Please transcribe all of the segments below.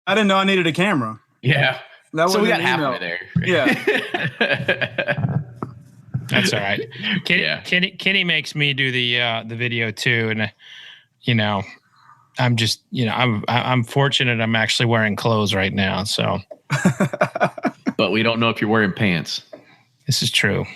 I didn't know I needed a camera. Yeah. So we got halfway there. Yeah. That's all right. Kenny makes me do the video too, and I'm just I'm fortunate. I'm actually wearing clothes right now, so. But we don't know if you're wearing pants. This is true.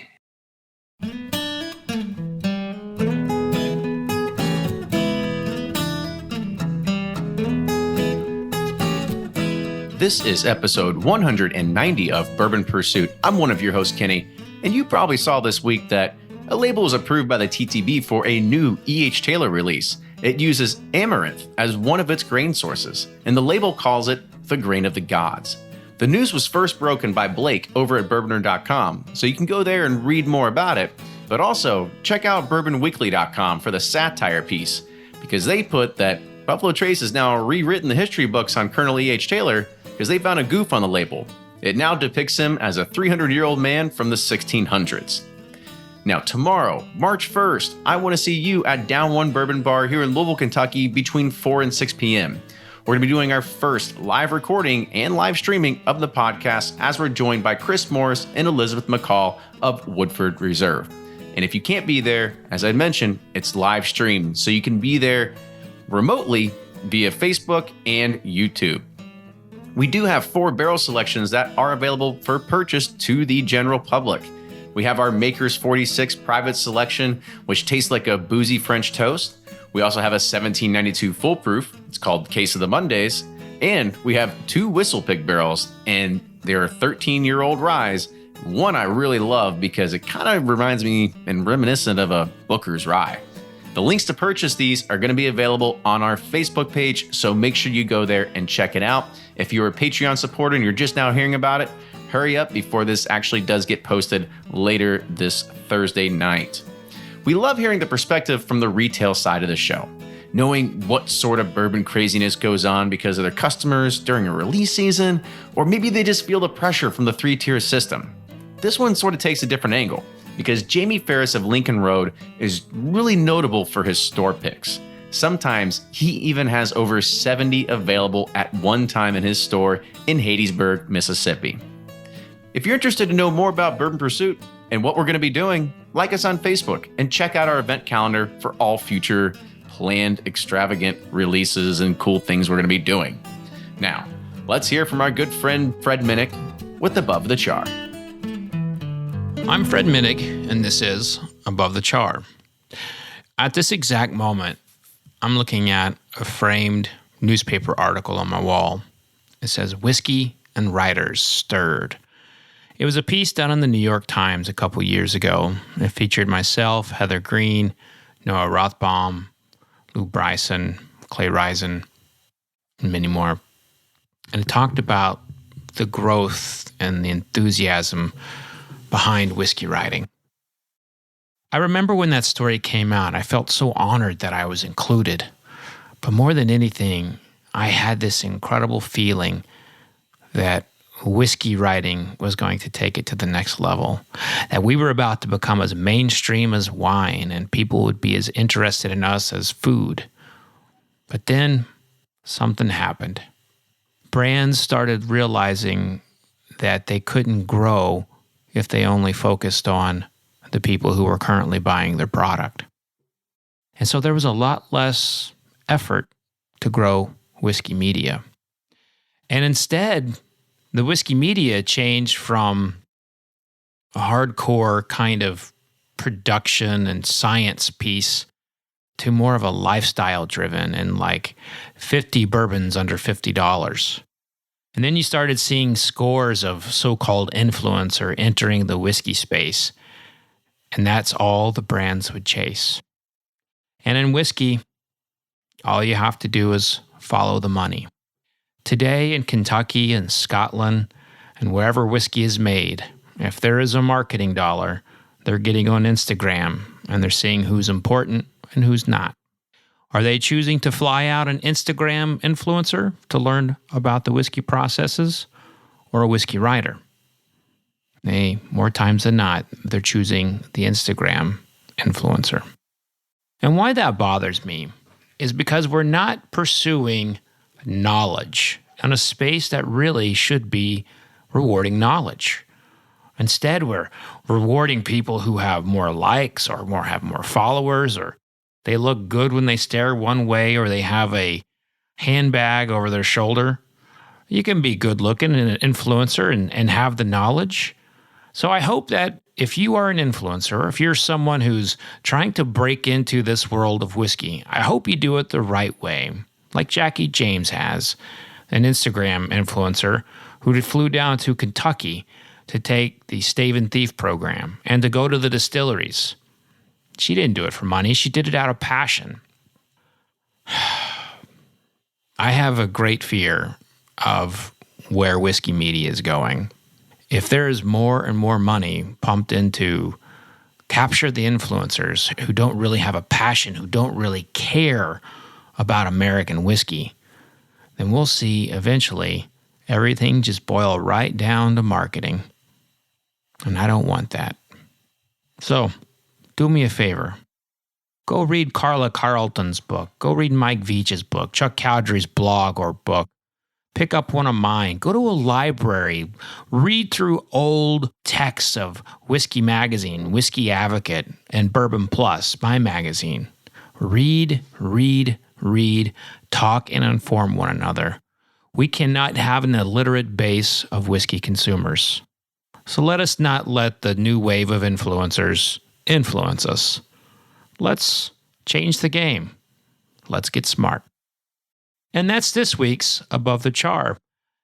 This is episode 190 of Bourbon Pursuit. I'm one of your hosts, Kenny, and you probably saw this week that a label was approved by the TTB for a new E.H. Taylor release. It uses amaranth as one of its grain sources, and the label calls it the grain of the gods. The news was first broken by Blake over at Bourboner.com, so you can go there and read more about it, but also check out BourbonWeekly.com for the satire piece, because they put that Buffalo Trace has now rewritten the history books on Colonel E.H. Taylor because they found a goof on the label. It now depicts him as a 300-year-old man from the 1600s. Now, tomorrow, March 1st, I want to see you at Down One Bourbon Bar here in Louisville, Kentucky between 4 and 6 p.m. We're going to be doing our first live recording and live streaming of the podcast as we're joined by Chris Morris and Elizabeth McCall of Woodford Reserve. And if you can't be there, as I mentioned, it's live streamed, so you can be there remotely via Facebook and YouTube. We do have 4 barrel selections that are available for purchase to the general public. We have our Maker's 46 private selection, which tastes like a boozy French toast. We also have a 1792 full proof. It's called Case of the Mondays. And we have 2 Whistle Pig barrels, and they're 13-year-old ryes. One I really love because it kind of reminds me and reminiscent of a Booker's Rye. The links to purchase these are going to be available on our Facebook page, so make sure you go there and check it out. If you're a Patreon supporter and you're just now hearing about it, hurry up before this actually does get posted later this Thursday night. We love hearing the perspective from the retail side of the show, knowing what sort of bourbon craziness goes on because of their customers during a release season, or maybe they just feel the pressure from the 3-tier system. This one sort of takes a different angle, because Jamie Farris of Lincoln Road is really notable for his store picks. Sometimes he even has over 70 available at one time in his store in Hattiesburg, Mississippi. If you're interested to know more about Bourbon Pursuit and what we're going to be doing, like us on Facebook and check out our event calendar for all future planned extravagant releases and cool things we're going to be doing. Now, let's hear from our good friend Fred Minnick with Above the Char. I'm Fred Minnick, and this is Above the Char. At this exact moment, I'm looking at a framed newspaper article on my wall. It says, "Whiskey and Writers Stirred." It was a piece done in the New York Times a couple years ago. It featured myself, Heather Green, Noah Rothbaum, Lou Bryson, Clay Risen, and many more. And it talked about the growth and the enthusiasm behind whiskey writing. I remember when that story came out, I felt so honored that I was included. But more than anything, I had this incredible feeling that whiskey writing was going to take it to the next level, that we were about to become as mainstream as wine and people would be as interested in us as food. But then something happened. Brands started realizing that they couldn't grow if they only focused on the people who were currently buying their product. And so there was a lot less effort to grow whiskey media. And instead, the whiskey media changed from a hardcore kind of production and science piece to more of a lifestyle driven and like 50 bourbons under $50. And then you started seeing scores of so-called influencer entering the whiskey space. And that's all the brands would chase. And in whiskey, all you have to do is follow the money. Today in Kentucky and Scotland and wherever whiskey is made, if there is a marketing dollar, they're getting on Instagram and they're seeing who's important and who's not. Are they choosing to fly out an Instagram influencer to learn about the whiskey processes or a whiskey writer? More times than not, they're choosing the Instagram influencer. And why that bothers me is because we're not pursuing knowledge on a space that really should be rewarding knowledge. Instead, we're rewarding people who have more likes or have more followers, or they look good when they stare one way, or they have a handbag over their shoulder. You can be good looking and an influencer and have the knowledge. So I hope that if you are an influencer, if you're someone who's trying to break into this world of whiskey, I hope you do it the right way, like Jackie James has, an Instagram influencer who flew down to Kentucky to take the Stave and Thief program and to go to the distilleries. She didn't do it for money. She did it out of passion. I have a great fear of where whiskey media is going. If there is more and more money pumped into capture the influencers who don't really have a passion, who don't really care about American whiskey, then we'll see eventually everything just boil right down to marketing. And I don't want that. So, do me a favor. Go read Carla Carlton's book. Go read Mike Veach's book, Chuck Cowdery's blog or book. Pick up one of mine. Go to a library. Read through old texts of Whiskey Magazine, Whiskey Advocate, and Bourbon Plus, my magazine. Read, talk, and inform one another. We cannot have an illiterate base of whiskey consumers. So let us not let the new wave of influencers influence us. Let's change the game. Let's get smart. And that's this week's Above the Char.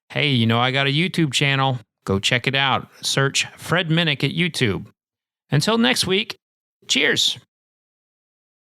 Hey, I got a YouTube channel. Go check it out. Search Fred Minnick at YouTube. Until next week, cheers.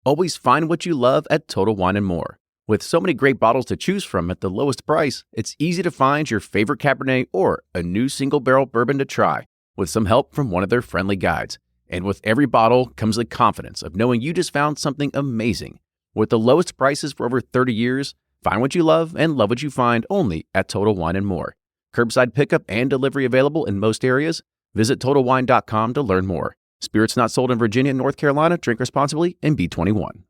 Always find what you love at Total Wine & More. With so many great bottles to choose from at the lowest price, it's easy to find your favorite Cabernet or a new single barrel bourbon to try with some help from one of their friendly guides. And with every bottle comes the confidence of knowing you just found something amazing. With the lowest prices for over 30 years, find what you love and love what you find only at Total Wine & More. Curbside pickup and delivery available in most areas. Visit TotalWine.com to learn more. Spirits not sold in Virginia and North Carolina. Drink responsibly and be 21.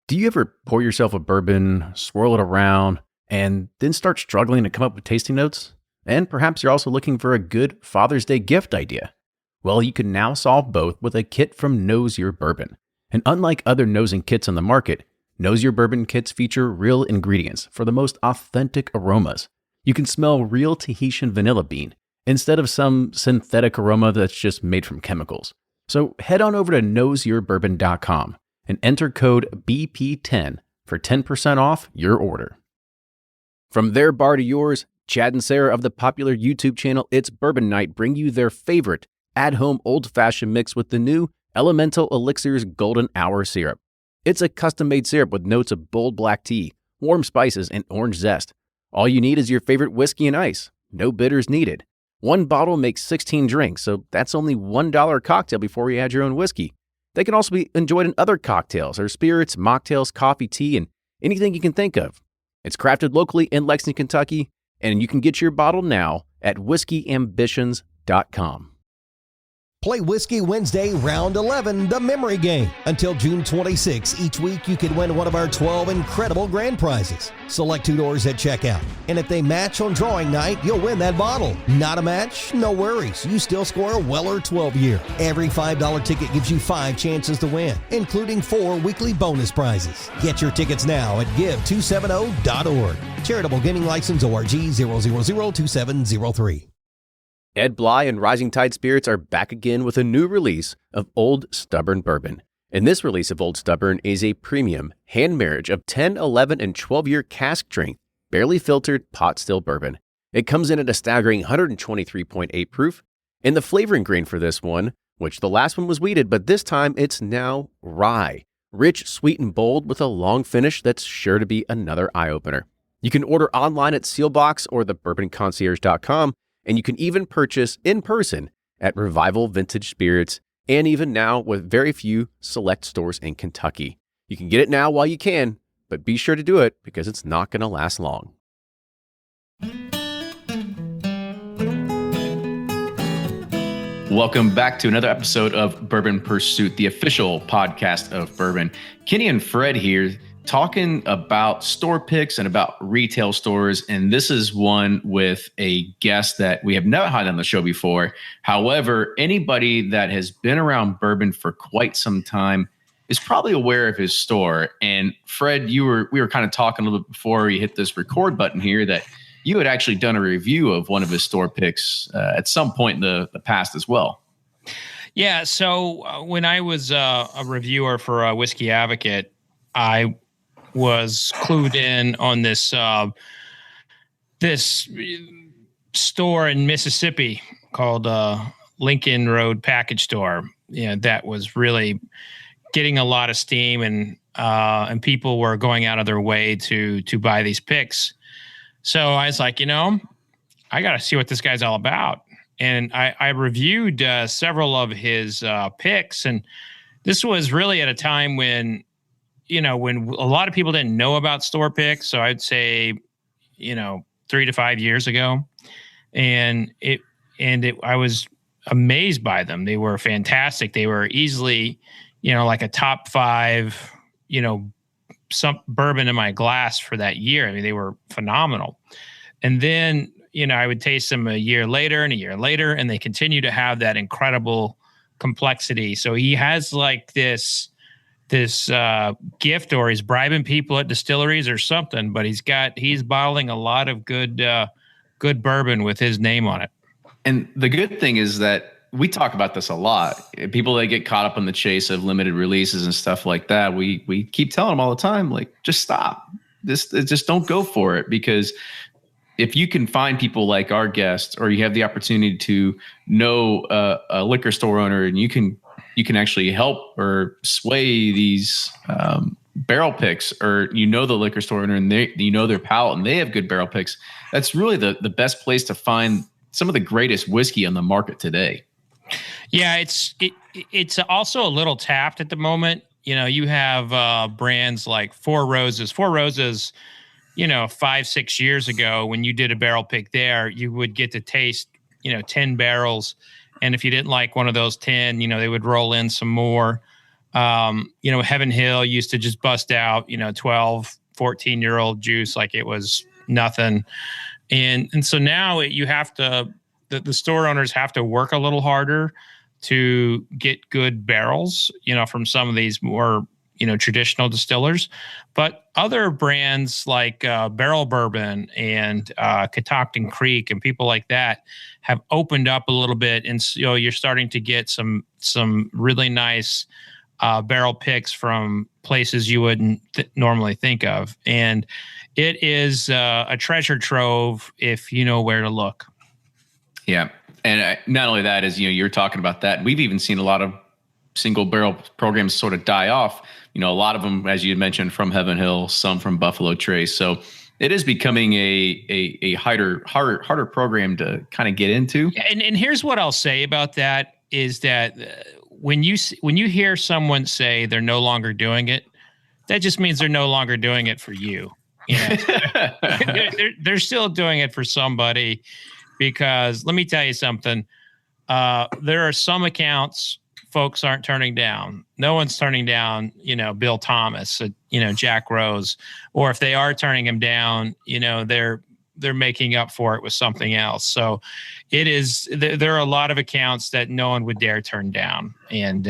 Do you ever pour yourself a bourbon, swirl it around, and then start struggling to come up with tasting notes? And perhaps you're also looking for a good Father's Day gift idea. Well, you can now solve both with a kit from Knows Your Bourbon. And unlike other nosing kits on the market, Knows Your Bourbon kits feature real ingredients for the most authentic aromas. You can smell real Tahitian vanilla bean instead of some synthetic aroma that's just made from chemicals. So head on over to knowsyourbourbon.com and enter code BP10 for 10% off your order. From their bar to yours, Chad and Sarah of the popular YouTube channel It's Bourbon Night bring you their favorite at-home old-fashioned mix with the new Elemental Elixir's Golden Hour Syrup. It's a custom-made syrup with notes of bold black tea, warm spices, and orange zest. All you need is your favorite whiskey and ice. No bitters needed. One bottle makes 16 drinks, so that's only $1 a cocktail before you add your own whiskey. They can also be enjoyed in other cocktails or spirits, mocktails, coffee, tea, and anything you can think of. It's crafted locally in Lexington, Kentucky, and you can get your bottle now at whiskeyambitions.com. Play Whiskey Wednesday, Round 11, the memory game. Until June 26, each week you can win one of our 12 incredible grand prizes. Select $2 at checkout. And if they match on drawing night, you'll win that bottle. Not a match? No worries. You still score a Weller 12-year. Every $5 ticket gives you 5 chances to win, including 4 weekly bonus prizes. Get your tickets now at give270.org. Charitable Gaming License ORG 0002703. Ed Bly and Rising Tide Spirits are back again with a new release of Old Stubborn Bourbon. And this release of Old Stubborn is a premium hand marriage of 10, 11, and 12-year cask strength, barely filtered pot still bourbon. It comes in at a staggering 123.8 proof. And the flavoring grain for this one, which the last one was wheated, but this time it's now rye. Rich, sweet, and bold with a long finish that's sure to be another eye-opener. You can order online at Sealbox or thebourbonconcierge.com. And you can even purchase in person at Revival Vintage Spirits, and even now with very few select stores in Kentucky. You can get it now while you can, but be sure to do it because it's not going to last long. Welcome back to another episode of Bourbon Pursuit, the official podcast of bourbon. Kenny and Fred here. talking about store picks and about retail stores. And this is one with a guest that we have never had on the show before. However, anybody that has been around bourbon for quite some time is probably aware of his store. And Fred, we were kind of talking a little bit before we hit this record button here that you had actually done a review of one of his store picks at some point in the past as well. Yeah. So when I was a reviewer for Whiskey Advocate, I was clued in on this this store in Mississippi called Lincoln Road Package Store. Yeah, that was really getting a lot of steam, and people were going out of their way to buy these picks. So I was like, I got to see what this guy's all about. And I reviewed several of his picks, and this was really at a time when when a lot of people didn't know about store picks. So I'd say, 3 to 5 years ago, and I was amazed by them. They were fantastic. They were easily, like a top 5, some bourbon in my glass for that year. I mean, they were phenomenal. And then, I would taste them a year later, and they continue to have that incredible complexity. So he has like this gift, or he's bribing people at distilleries or something, but he's bottling a lot of good bourbon with his name on it. And the good thing is that we talk about this a lot. People that get caught up in the chase of limited releases and stuff like that, we keep telling them all the time, like, just stop. Just don't go for it, because if you can find people like our guest, or you have the opportunity to know a liquor store owner, and you can actually help or sway these barrel picks, or the liquor store owner and their palate, and they have good barrel picks, that's really the best place to find some of the greatest whiskey on the market today. Yeah, it's also a little tapped at the moment. You have brands like Four Roses. Four Roses, 5-6 years ago, when you did a barrel pick there, you would get to taste 10 barrels. And if you didn't like one of those 10, they would roll in some more. Heaven Hill used to just bust out, 12, 14-year-old juice like it was nothing. And so now you have to, the store owners have to work a little harder to get good barrels, from some of these more, traditional distillers. But other brands like Barrel Bourbon and Catoctin Creek and people like that have opened up a little bit. And so you're starting to get some really nice barrel picks from places you wouldn't normally think of. And it is a treasure trove if you know where to look. Yeah. And not only that, is, you're talking about that. We've even seen a lot of single barrel programs sort of die off. A lot of them, as you mentioned, from Heaven Hill, some from Buffalo Trace. So it is becoming a harder program to kind of get into. And here's what I'll say about that is that when you hear someone say they're no longer doing it, that just means they're no longer doing it for you. They're still doing it for somebody, because let me tell you something. There are some accounts folks aren't turning down. No one's turning down, Bill Thomas, Jack Rose, or if they are turning him down, they're making up for it with something else. So there are a lot of accounts that no one would dare turn down. And,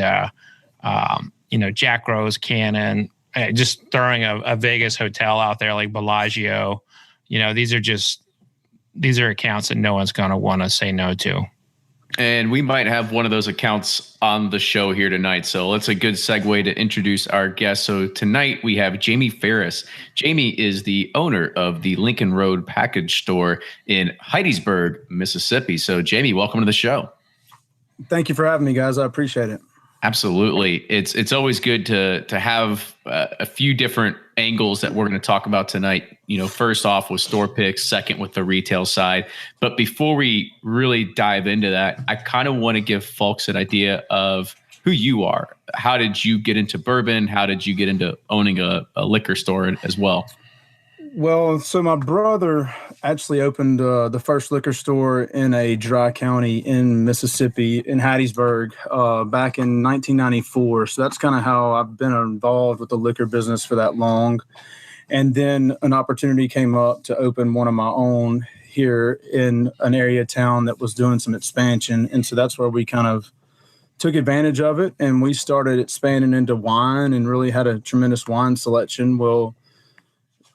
Jack Rose, Cannon, just throwing a Vegas hotel out there like Bellagio, these are accounts that no one's going to want to say no to. And we might have one of those accounts on the show here tonight. So that's a good segue to introduce our guest. So tonight we have Jamie Farris. Jamie is the owner of the Lincoln Road Package Store in Hattiesburg, Mississippi. So Jamie, welcome to the show. Thank you for having me, guys. I appreciate it. Absolutely. It's always good to have a few different angles that we're going to talk about tonight. First off with store picks, second with the retail side. But before we really dive into that, I kind of want to give folks an idea of who you are. How did you get into bourbon? How did you get into owning a liquor store as well? Well, so my brother actually opened the first liquor store in a dry county in Mississippi, in Hattiesburg, back in 1994. So that's kind of how I've been involved with the liquor business for that long. And then an opportunity came up to open one of my own here in an area town that was doing some expansion. And so that's where we kind of took advantage of it, and we started expanding into wine and really had a tremendous wine selection. Well,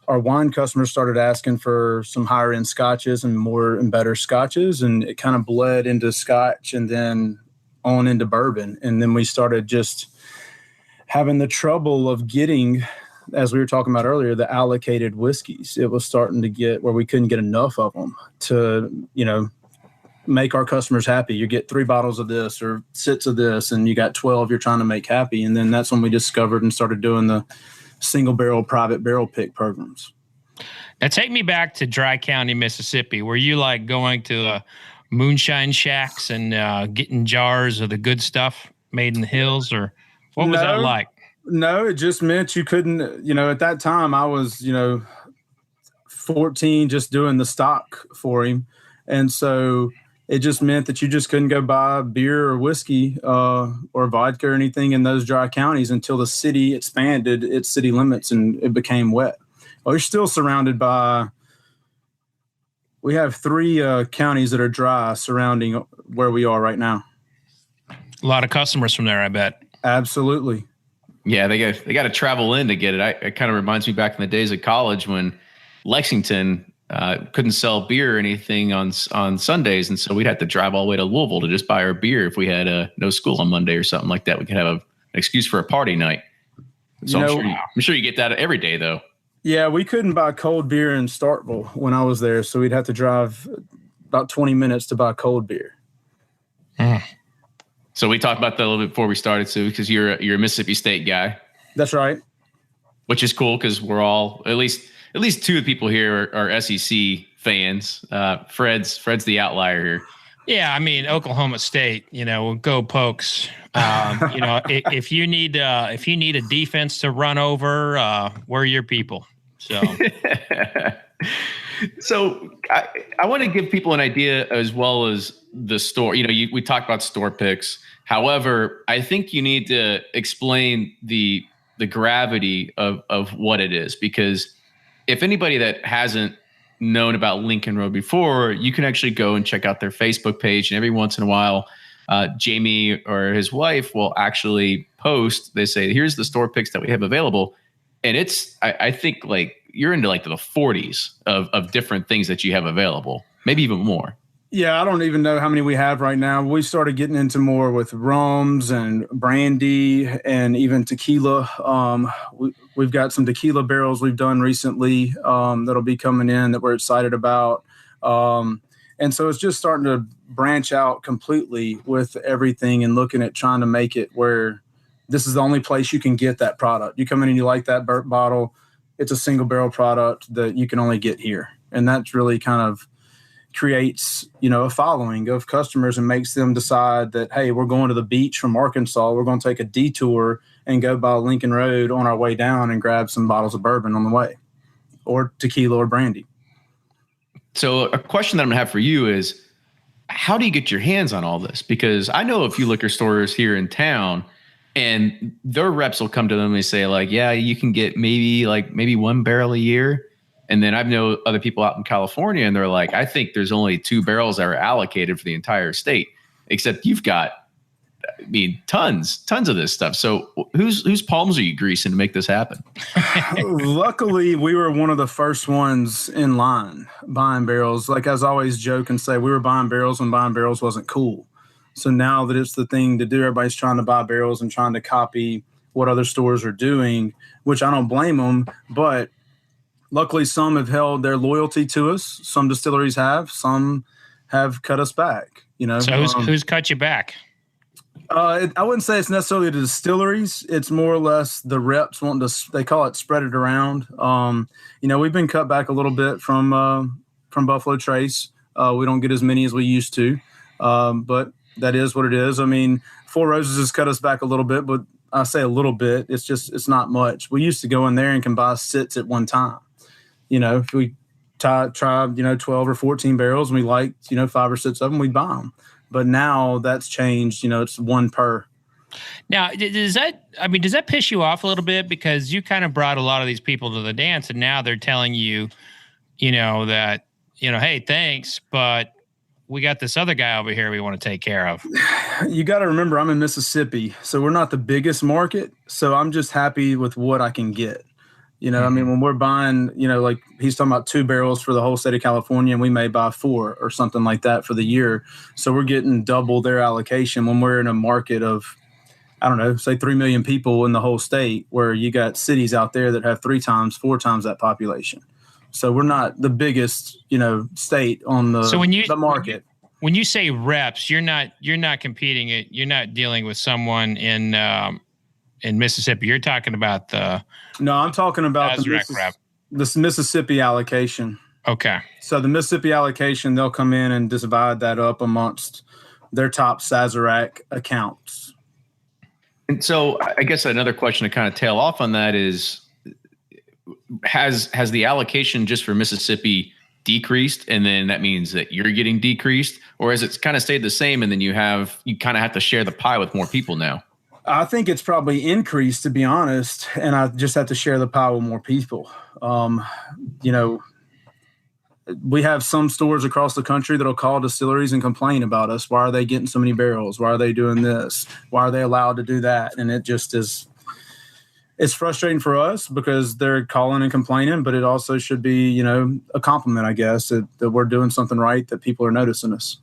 our wine customers started asking for some higher end scotches and more and better scotches, and it kind of bled into scotch and then on into bourbon. And then we started just having the trouble of getting, as we were talking about earlier, the allocated whiskeys. It was starting to get where we couldn't get enough of them to, make our customers happy. You get 3 bottles of this or 6 of this, and you got 12 you're trying to make happy. And then that's when we discovered and started doing the single barrel, private barrel pick programs. Now take me back to Dry County, Mississippi. Were you like going to moonshine shacks and getting jars of the good stuff made in the hills, or what was that like? No, it just meant you couldn't, at that time I was, 14, just doing the stock for him. And so it just meant that you just couldn't go buy beer or whiskey or vodka or anything in those dry counties until the city expanded its city limits and it became wet. Well, you're still surrounded by, we have 3 counties that are dry surrounding where we are right now. A lot of customers from there, I bet. Absolutely. Yeah, they got to travel in to get it. It kind of reminds me back in the days of college when Lexington couldn't sell beer or anything on Sundays, and so we'd have to drive all the way to Louisville to just buy our beer if we had no school on Monday or something like that. We could have an excuse for a party night. So I'm sure you get that every day, though. Yeah, we couldn't buy cold beer in Starkville when I was there, so we'd have to drive about 20 minutes to buy cold beer. So we talked about that a little bit before we started, Sue, because you're a Mississippi State guy. That's right. Which is cool because we're all at least 2 of the people here are SEC fans. Fred's the outlier here. Yeah, I mean Oklahoma State. Go Pokes. If you need a defense to run over, we're your people. So, so I want to give people an idea as well as the store. We talked about store picks. However, I think you need to explain the gravity of what it is, because if anybody that hasn't known about Lincoln Road before, you can actually go and check out their Facebook page. And every once in a while, Jamie or his wife will actually post, they say, here's the store picks that we have available. And I think like you're into like the 40s of different things that you have available, maybe even more. Yeah, I don't even know how many we have right now. We started getting into more with rums and brandy and even tequila. We've got some tequila barrels we've done recently that'll be coming in that we're excited about. And so it's just starting to branch out completely with everything and looking at trying to make it where this is the only place you can get that product. You come in and you like that bottle, it's a single barrel product that you can only get here. And that's really kind of creates, a following of customers and makes them decide that, hey, we're going to the beach from Arkansas. We're going to take a detour and go by Lincoln Road on our way down and grab some bottles of bourbon on the way, or tequila or brandy. So a question that I'm gonna have for you is, how do you get your hands on all this? Because I know a few liquor stores here in town, and their reps will come to them and they say like, yeah, you can get maybe 1 barrel a year. And then I know other people out in California, and they're like, I think there's only 2 barrels that are allocated for the entire state, except you've got, tons of this stuff. So whose palms are you greasing to make this happen? Luckily, we were one of the first ones in line buying barrels. Like, as I always joke and say, we were buying barrels when buying barrels wasn't cool. So now that it's the thing to do, everybody's trying to buy barrels and trying to copy what other stores are doing, which I don't blame them, but luckily, some have held their loyalty to us. Some distilleries have. Some have cut us back. So who's cut you back? I wouldn't say it's necessarily the distilleries. It's more or less the reps wanting to. They call it spread it around. We've been cut back a little bit from Buffalo Trace. We don't get as many as we used to, but that is what it is. Four Roses has cut us back a little bit, but I say a little bit. It's not much. We used to go in there and can buy 6 at one time. If we try 12 or 14 barrels, and we liked 5 or 6 of them, we'd buy them. But now that's changed. It's one per. Now, does that piss you off a little bit, because you kind of brought a lot of these people to the dance, and now they're telling you, that, hey, thanks, but we got this other guy over here we want to take care of. You got to remember, I'm in Mississippi, so we're not the biggest market. So I'm just happy with what I can get. I mean, when we're buying, like he's talking about 2 barrels for the whole state of California, and we may buy 4 or something like that for the year. So we're getting double their allocation when we're in a market of, I don't know, say 3 million people in the whole state, where you got cities out there that have 3 times, 4 times that population. So we're not the biggest, state on the market. When you say reps, you're not competing it. You're not dealing with someone in Mississippi. You're talking about I'm talking about the Mississippi allocation. Okay. So the Mississippi allocation, they'll come in and divide that up amongst their top Sazerac accounts. And so I guess another question to kind of tail off on that is, has the allocation just for Mississippi decreased, and then that means that you're getting decreased, or has it kind of stayed the same, and then you kind of have to share the pie with more people now? I think it's probably increased, to be honest, and I just have to share the pie with more people. We have some stores across the country that'll call distilleries and complain about us. Why are they getting so many barrels? Why are they doing this? Why are they allowed to do that? And it just is, it's frustrating for us because they're calling and complaining, but it also should be, a compliment, I guess, that we're doing something right, that people are noticing us.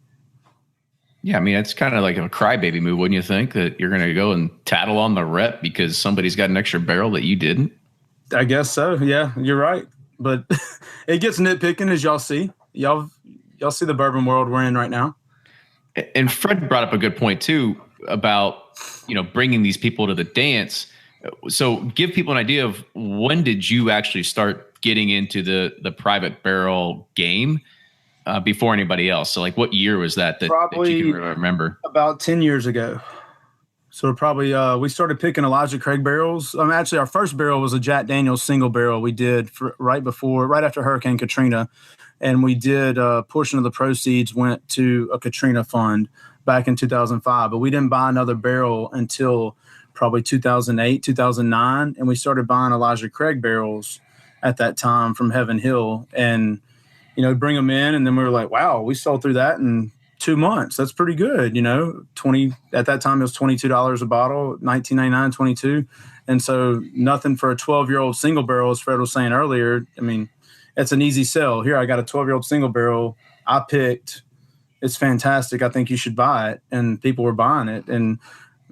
Yeah, I mean, it's kind of like a crybaby move, wouldn't you think, that you're going to go and tattle on the rep because somebody's got an extra barrel that you didn't? I guess so. Yeah, you're right. But it gets nitpicking, as y'all see. Y'all see the bourbon world we're in right now. And Fred brought up a good point too about, bringing these people to the dance. So give people an idea of, when did you actually start getting into the private barrel game before anybody else? So like, what year was that you can remember? About 10 years ago. So probably we started picking Elijah Craig barrels. Actually, our first barrel was a Jack Daniel's single barrel we did right after Hurricane Katrina. And we did a portion of the proceeds went to a Katrina fund back in 2005. But we didn't buy another barrel until probably 2008, 2009. And we started buying Elijah Craig barrels at that time from Heaven Hill and, bring them in. And then we were like, wow, we sold through that in 2 months. That's pretty good. At that time it was $22 a bottle, $19.99, $22. And so nothing for a 12-year-old single barrel, as Fred was saying earlier. I mean, it's an easy sell. Here, I got a 12-year-old single barrel I picked. It's fantastic. I think you should buy it. And people were buying it. And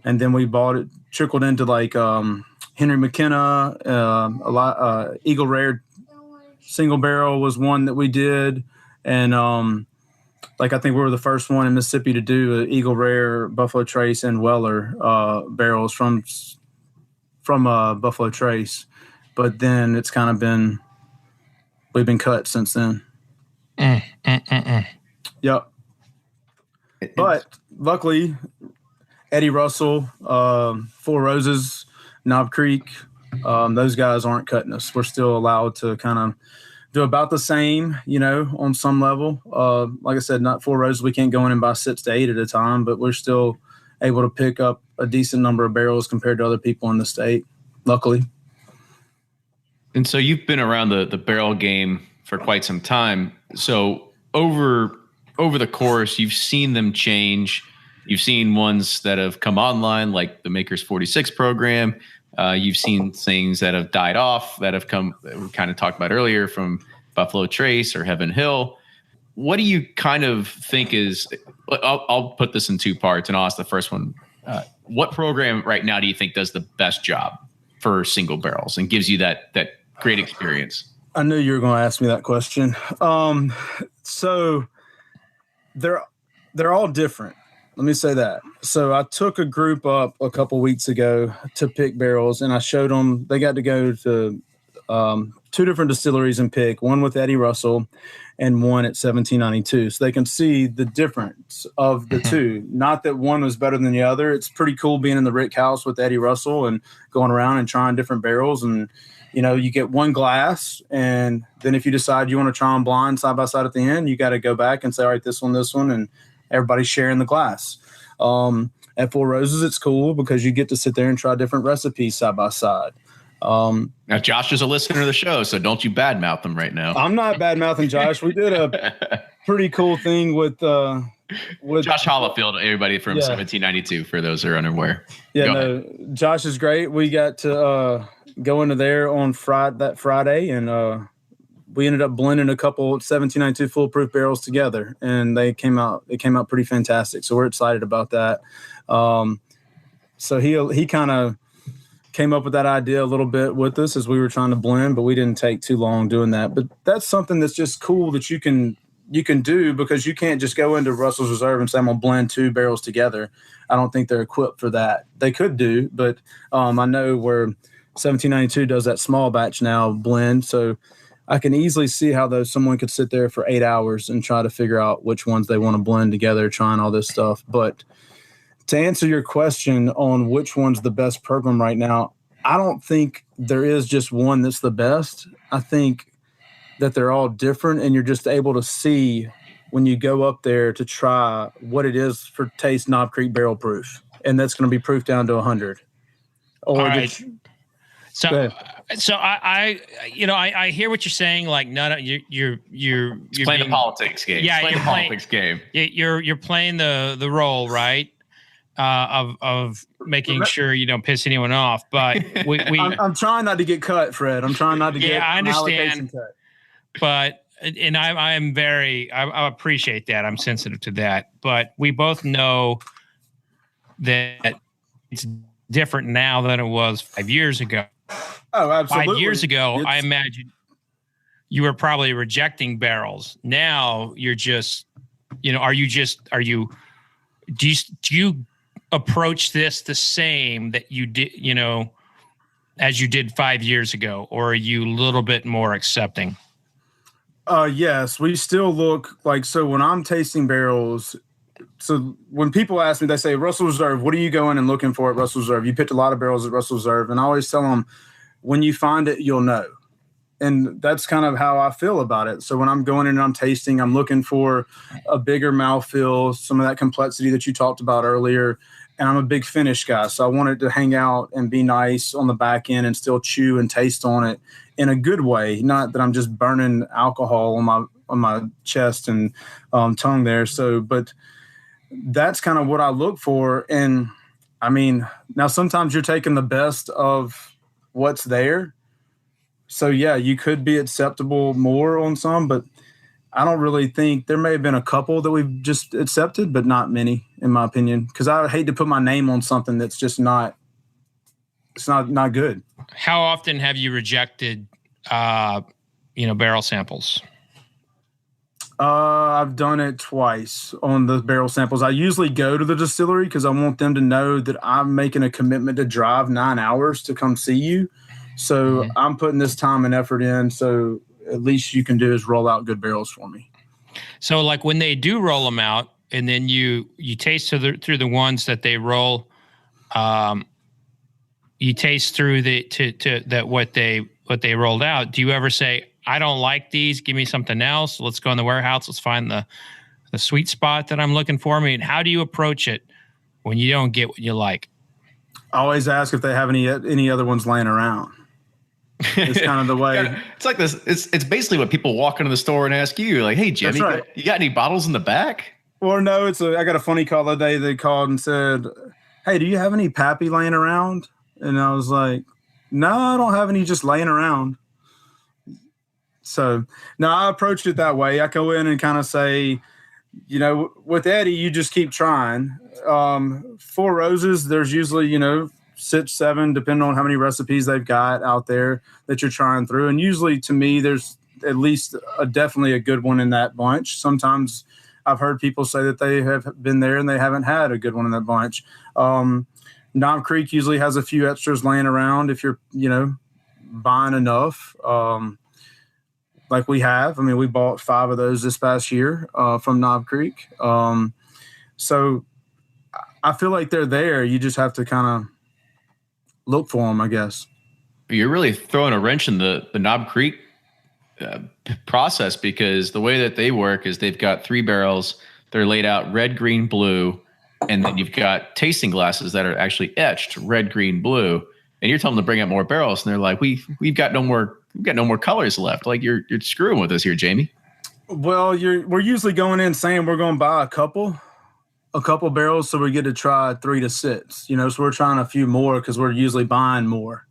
then we bought it, trickled into like Henry McKenna, Eagle Rare single barrel was one that we did. And I think we were the first one in Mississippi to do an Eagle Rare, Buffalo Trace, and Weller barrels from Buffalo Trace. But then it's kind of we've been cut since then. Yep. But luckily, Eddie Russell, Four Roses, Knob Creek, those guys aren't cutting us. We're still allowed to kind of do about the same, on some level. Like I said, not Four Roses. We can't go in and buy 6 to 8 at a time, but we're still able to pick up a decent number of barrels compared to other people in the state, luckily. And so you've been around the barrel game for quite some time. So over the course, you've seen them change. You've seen ones that have come online, like the Makers 46 program. You've seen things that have died off, that have come, that we kind of talked about earlier, from Buffalo Trace or Heaven Hill. What do you kind of think is, I'll put this in 2 parts, and I'll ask the first one. What program right now do you think does the best job for single barrels and gives you that great experience? I knew you were going to ask me that question. So they're all different. Let me say that. So I took a group up a couple weeks ago to pick barrels, and I showed them. They got to go to 2 different distilleries and pick, one with Eddie Russell and one at 1792. So they can see the difference of the 2. Not that one was better than the other. It's pretty cool being in the Rick House with Eddie Russell and going around and trying different barrels and you get one glass, and then if you decide you want to try them blind side by side at the end, you got to go back and say, all right, this one, and everybody's sharing the glass. At Four Roses, it's cool because you get to sit there and try different recipes side by side. Now, Josh is a listener to the show, so don't you badmouth him right now. I'm not badmouthing Josh. We did a pretty cool thing with Josh Hollifield, everybody from 1792, for those who are unaware. Yeah, Josh is great. We got to go into there on that Friday, and we ended up blending a couple 1792 foolproof barrels together, and they came out pretty fantastic. So we're excited about that. So he kind of came up with that idea a little bit with us as we were trying to blend, but we didn't take too long doing that. But that's something that's just cool that you can do, because you can't just go into Russell's Reserve and say, I'm going to blend 2 barrels together. I don't think they're equipped for that. They could do, but I know where 1792 does that small batch now blend. So I can easily see how someone could sit there for 8 hours and try to figure out which ones they want to blend together, trying all this stuff. But to answer your question on which one's the best program right now, I don't think there is just one that's the best. I think that they're all different, and you're just able to see when you go up there to try what it is for taste Knob Creek barrel proof, and that's going to be proof down to 100. All right. So I hear what you're saying. Like, you're playing the politics game. Yeah, you're playing the politics game. You're playing the role, right? Of making sure you don't piss anyone off. But I'm trying not to get cut, Fred. I'm trying not to get. Yeah, I understand. Allocation cut. But I appreciate that. I'm sensitive to that. But we both know that it's different now than it was 5 years ago. Oh, absolutely. 5 years ago, I imagine you were probably rejecting barrels. Now you're just, do you approach this the same that you did, as you did 5 years ago, or are you a little bit more accepting? Yes, we still look like, so when I'm tasting barrels, so when people ask me, they say, Russell Reserve, what are you going and looking for at Russell Reserve? You picked a lot of barrels at Russell Reserve. And I always tell them, when you find it, you'll know. And that's kind of how I feel about it. So when I'm going in and I'm tasting, I'm looking for a bigger mouthfeel, some of that complexity that you talked about earlier. And I'm a big finish guy. So I want it to hang out and be nice on the back end and still chew and taste on it in a good way. Not that I'm just burning alcohol on my chest and tongue there. So, but that's kind of what I look for. And I mean, now sometimes you're taking the best of what's there. So yeah, you could be acceptable more on some, but I don't really think, there may have been a couple that we've just accepted, but not many in my opinion. Cause I hate to put my name on something that's just not good. How often have you rejected, barrel samples? I've done it twice on the barrel samples. I usually go to the distillery because I want them to know that I'm making a commitment to drive 9 hours to come see you. So I'm putting this time and effort in. So at least you can do is roll out good barrels for me. So like when they do roll them out and then you taste through the ones that they roll, you taste through what they rolled out. Do you ever say, I don't like these, give me something else. Let's go in the warehouse. Let's find the sweet spot that I'm looking for. I mean, how do you approach it when you don't get what you like? I always ask if they have any other ones laying around. It's kind of the way. It's like this. It's basically what people walk into the store and ask you, like, hey, Jimmy, right. you got any bottles in the back? Or no, I got a funny call the other day. They called and said, hey, do you have any Pappy laying around? And I was like, no, I don't have any just laying around. So no, I approached it that way. I go in and kind of say, with Eddie, you just keep trying. Four Roses, there's usually, 6, 7, depending on how many recipes they've got out there that you're trying through. And usually to me, there's at least definitely a good one in that bunch. Sometimes I've heard people say that they have been there and they haven't had a good one in that bunch. Knob Creek usually has a few extras laying around if you're, buying enough. Like we have. I mean, we bought 5 of those this past year from Knob Creek. So I feel like they're there. You just have to kind of look for them, I guess. You're really throwing a wrench in the Knob Creek process, because the way that they work is they've got 3 barrels. They're laid out red, green, blue, and then you've got tasting glasses that are actually etched red, green, blue. And you're telling them to bring out more barrels, and they're like, we've got no more colors left. Like you're screwing with us here, Jamie. Well, we're usually going in saying we're going to buy a couple barrels, so we get to try 3 to 6. So we're trying a few more because we're usually buying more.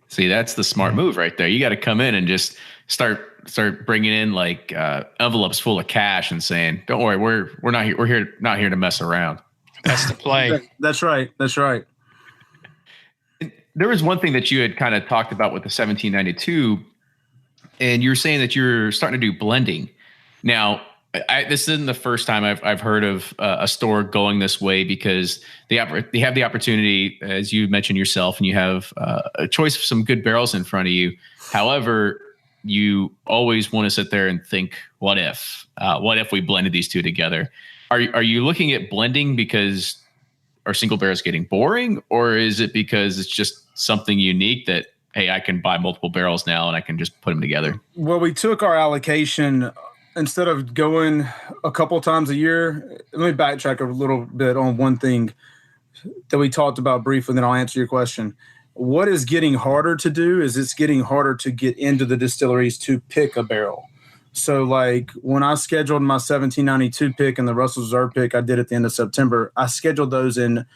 See, that's the smart move right there. You got to come in and just start bringing in like envelopes full of cash and saying, "Don't worry, we're not here. We're here not here to mess around." That's the play. That's right. That's right. There was one thing that you had kind of talked about with the 1792, and you were saying that you're starting to do blending. Now, this isn't the first time I've heard of a store going this way, because they have the opportunity, as you mentioned yourself, and you have a choice of some good barrels in front of you. However, you always want to sit there and think, what if we blended these two together? Are you looking at blending because are single barrels getting boring, or is it because it's just something unique that, hey, I can buy multiple barrels now and I can just put them together? Well, we took our allocation. Instead of going a couple times a year, let me backtrack a little bit on one thing that we talked about briefly, then I'll answer your question. What is getting harder to do is it's getting harder to get into the distilleries to pick a barrel. So like when I scheduled my 1792 pick and the Russell Reserve pick I did at the end of September, I scheduled those in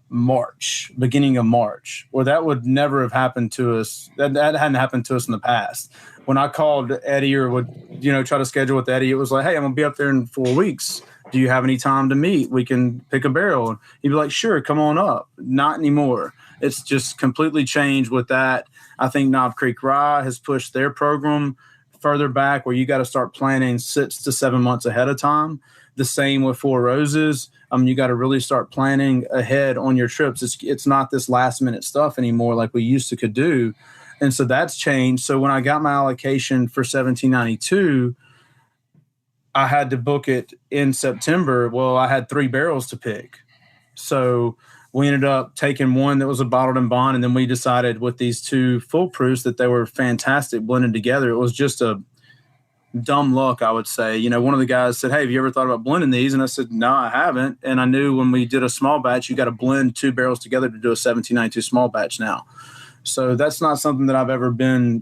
March, beginning of March, where that would never have happened to us. That hadn't happened to us in the past. When I called Eddie or would, try to schedule with Eddie, it was like, hey, I'm going to be up there in 4 weeks. Do you have any time to meet? We can pick a barrel. And he'd be like, sure, come on up. Not anymore. It's just completely changed with that. I think Knob Creek Rye has pushed their program further back where you got to start planning 6 to 7 months ahead of time. The same with Four Roses. You got to really start planning ahead on your trips. It's not this last minute stuff anymore like we used to could do. And so that's changed. So when I got my allocation for 1792, I had to book it in September. Well, I had 3 barrels to pick. So we ended up taking one that was a bottled and bond, and then we decided with these 2 full proofs that they were fantastic blended together. It was just a dumb luck, I would say. One of the guys said, hey, have you ever thought about blending these? And I said, no, I haven't. And I knew when we did a small batch, you got to blend 2 barrels together to do a 1792 small batch now. So that's not something that I've ever been,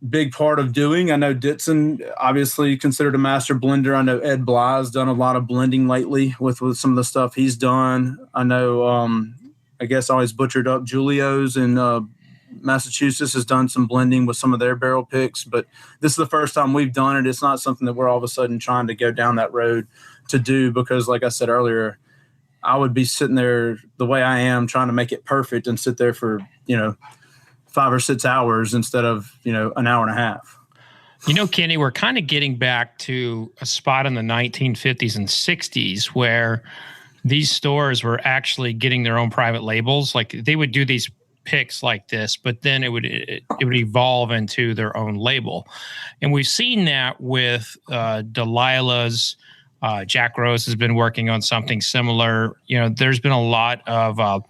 big part of doing. I know Ditson, obviously considered a master blender. I know Ed Bly's done a lot of blending lately with some of the stuff he's done. I know, I guess I always butchered up Julio's in Massachusetts has done some blending with some of their barrel picks, but this is the first time we've done it. It's not something that we're all of a sudden trying to go down that road to do, because like I said earlier, I would be sitting there the way I am trying to make it perfect and sit there for, 5 or 6 hours instead of, an hour and a half. Kenny, we're kind of getting back to a spot in the 1950s and 60s where these stores were actually getting their own private labels. Like they would do these picks like this, but then it would evolve into their own label. And we've seen that with Delilah's. Jack Rose has been working on something similar. There's been a lot of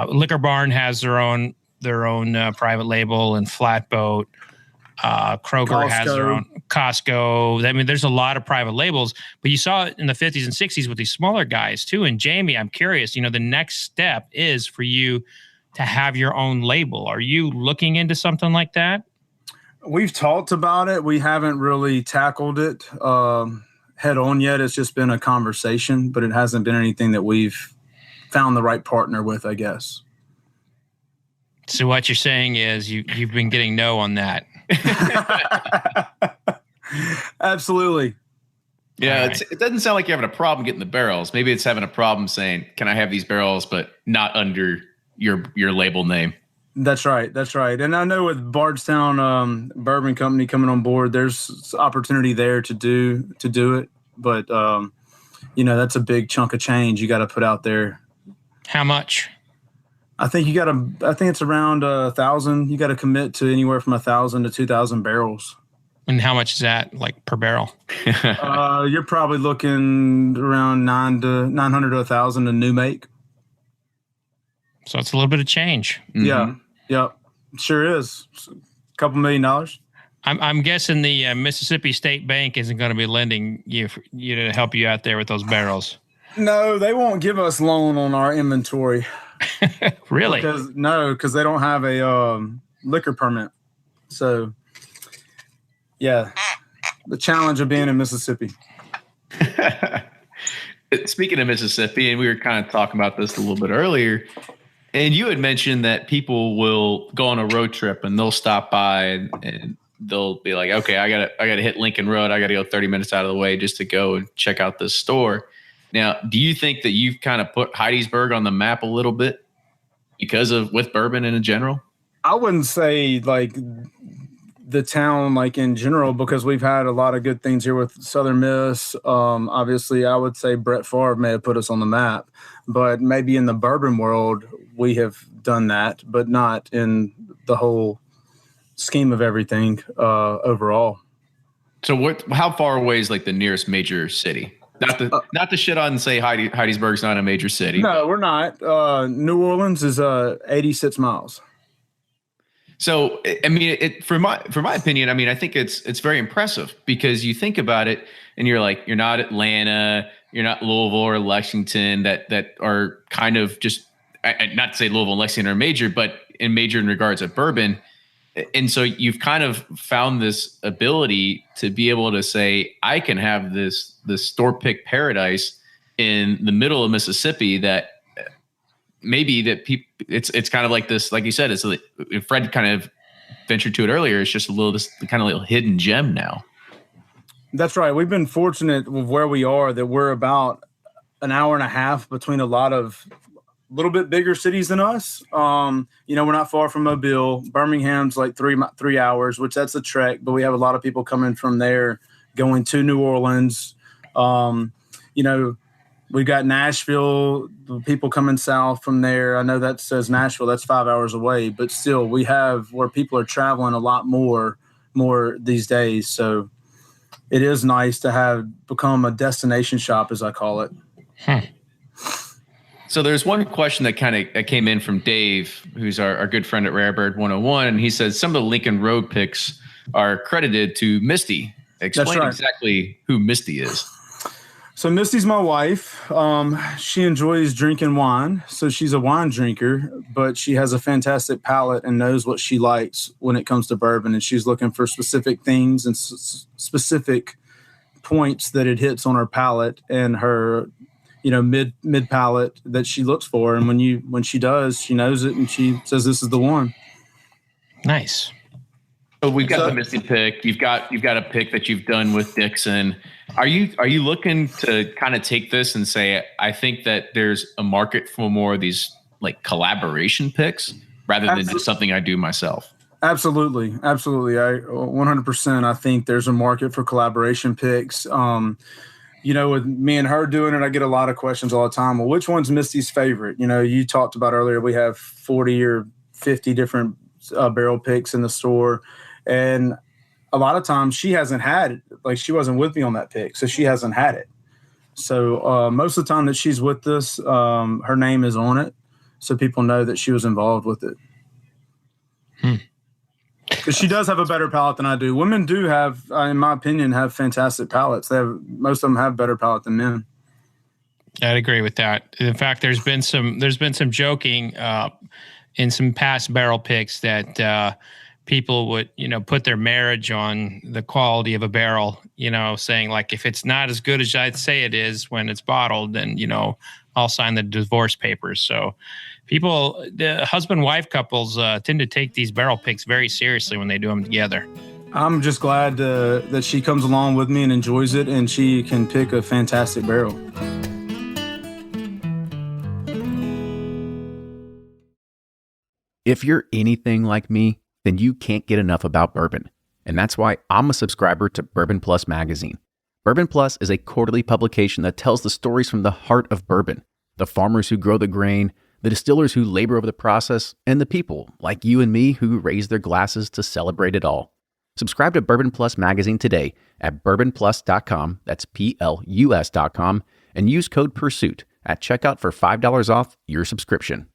Liquor Barn has their own private label, and Flatboat. Kroger Costco has their own. Costco. I mean, there's a lot of private labels, but you saw it in the 50s and 60s with these smaller guys too. And Jamie, I'm curious, the next step is for you to have your own label. Are you looking into something like that? We've talked about it. We haven't really tackled it head on yet. It's just been a conversation, but it hasn't been anything that we've found the right partner with, I guess. So what you're saying is you've been getting no on that. Absolutely. Yeah, right. It doesn't sound like you're having a problem getting the barrels. Maybe it's having a problem saying, can I have these barrels, but not under your label name? That's right. And I know with Bardstown Bourbon Company coming on board, there's opportunity there to do it. But, that's a big chunk of change you got to put out there. How much? I think it's around 1,000. You got to commit to anywhere from 1,000 to 2,000 barrels. And how much is that, like per barrel? You're probably looking around 900 to 1,000 a new make. So it's a little bit of change. Mm-hmm. Yep, sure is. A couple $1 million. I'm guessing the Mississippi State Bank isn't going to be lending you to help you out there with those barrels. No, they won't give us loan on our inventory. Really? Because they don't have a liquor permit. So, yeah, the challenge of being in Mississippi. Speaking of Mississippi, and we were kind of talking about this a little bit earlier, and you had mentioned that people will go on a road trip and they'll stop by and they'll be like, okay, I gotta hit Lincoln Road. I gotta go 30 minutes out of the way just to go and check out this store. Now, do you think that you've kind of put Hattiesburg on the map a little bit with bourbon in general? I wouldn't say like the town like in general, because we've had a lot of good things here with Southern Miss. Obviously, I would say Brett Favre may have put us on the map, but maybe in the bourbon world, we have done that, but not in the whole scheme of everything overall. So how far away is like the nearest major city? Not to shit on and say Hattiesburg's not a major city. No, we're not. New Orleans is 86 miles. So, I mean, for my opinion, I mean, I think it's very impressive because you think about it and you're like, you're not Atlanta, you're not Louisville or Lexington that are kind of just, not to say Louisville and Lexington are major, but major in regards of bourbon. And so you've kind of found this ability to be able to say, I can have this store pick paradise in the middle of Mississippi that maybe that people, it's kind of like this, like you said, it's like, Fred kind of ventured to it earlier. It's just this kind of little hidden gem now. That's right. We've been fortunate with where we are that we're about an hour and a half between a lot of little bit bigger cities than us. We're not far from Mobile. Birmingham's like 3 hours, which that's a trek, but we have a lot of people coming from there going to New Orleans. We've got Nashville, people coming south from there. I know that says Nashville, that's 5 hours away, but still we have where people are traveling a lot more these days. So it is nice to become a destination shop, as I call it. So there's one question that came in from Dave, who's our good friend at Rarebird 101, and he says some of the Lincoln Road picks are credited to Misty. Explain exactly who Misty is. So Misty's my wife. She enjoys drinking wine, so she's a wine drinker, but she has a fantastic palate and knows what she likes when it comes to bourbon, and she's looking for specific things and specific points that it hits on her palate and her mid palate that she looks for. And when she does, she knows it and she says, this is the one. Nice. So we've got the Misty pick. You've got a pick that you've done with Dixon. Are you looking to kind of take this and say, I think that there's a market for more of these like collaboration picks rather than just something I do myself? Absolutely. I 100%. I think there's a market for collaboration picks. With me and her doing it, I get a lot of questions all the time. Well, which one's Misty's favorite? You talked about earlier, we have 40 or 50 different barrel picks in the store. And a lot of times she hasn't had it. Like she wasn't with me on that pick, so she hasn't had it. So most of the time that she's with us, her name is on it. So people know that she was involved with it. Because she does have a better palate than I do. Women do have, in my opinion, have fantastic palates. Most of them have better palate than men. I'd agree with that. In fact, there's been some joking in some past barrel picks that people would put their marriage on the quality of a barrel. Saying like if it's not as good as I'd say it is when it's bottled, then I'll sign the divorce papers. So people, the husband-wife couples tend to take these barrel picks very seriously when they do them together. I'm just glad that she comes along with me and enjoys it, and she can pick a fantastic barrel. If you're anything like me, then you can't get enough about bourbon. And that's why I'm a subscriber to Bourbon Plus magazine. Bourbon Plus is a quarterly publication that tells the stories from the heart of bourbon, the farmers who grow the grain, the distillers who labor over the process, and the people like you and me who raise their glasses to celebrate it all. Subscribe to Bourbon Plus magazine today at bourbonplus.com, that's PLUS.com, and use code PURSUIT at checkout for $5 off your subscription.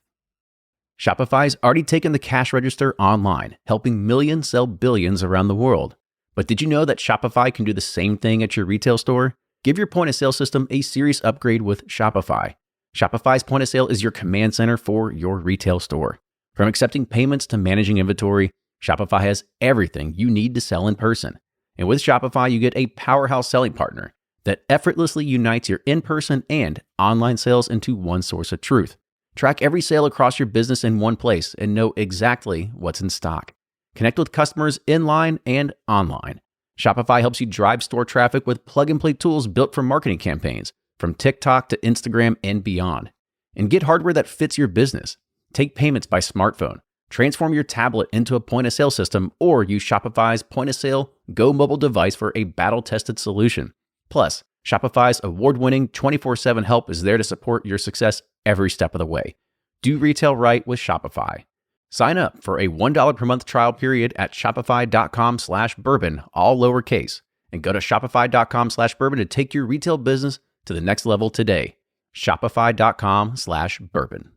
Shopify's already taken the cash register online, helping millions sell billions around the world. But did you know that Shopify can do the same thing at your retail store? Give your point of sale system a serious upgrade with Shopify. Shopify's point of sale is your command center for your retail store. From accepting payments to managing inventory, Shopify has everything you need to sell in person. And with Shopify, you get a powerhouse selling partner that effortlessly unites your in-person and online sales into one source of truth. Track every sale across your business in one place and know exactly what's in stock. Connect with customers in line and online. Shopify helps you drive store traffic with plug-and-play tools built for marketing campaigns, from TikTok to Instagram and beyond. And get hardware that fits your business. Take payments by smartphone. Transform your tablet into a point-of-sale system or use Shopify's point-of-sale Go mobile device for a battle-tested solution. Plus, Shopify's award-winning 24/7 help is there to support your success every step of the way. Do retail right with Shopify. Sign up for a $1 per month trial period at shopify.com/bourbon, all lowercase, and go to shopify.com/bourbon to take your retail business to the next level today. Shopify.com/bourbon.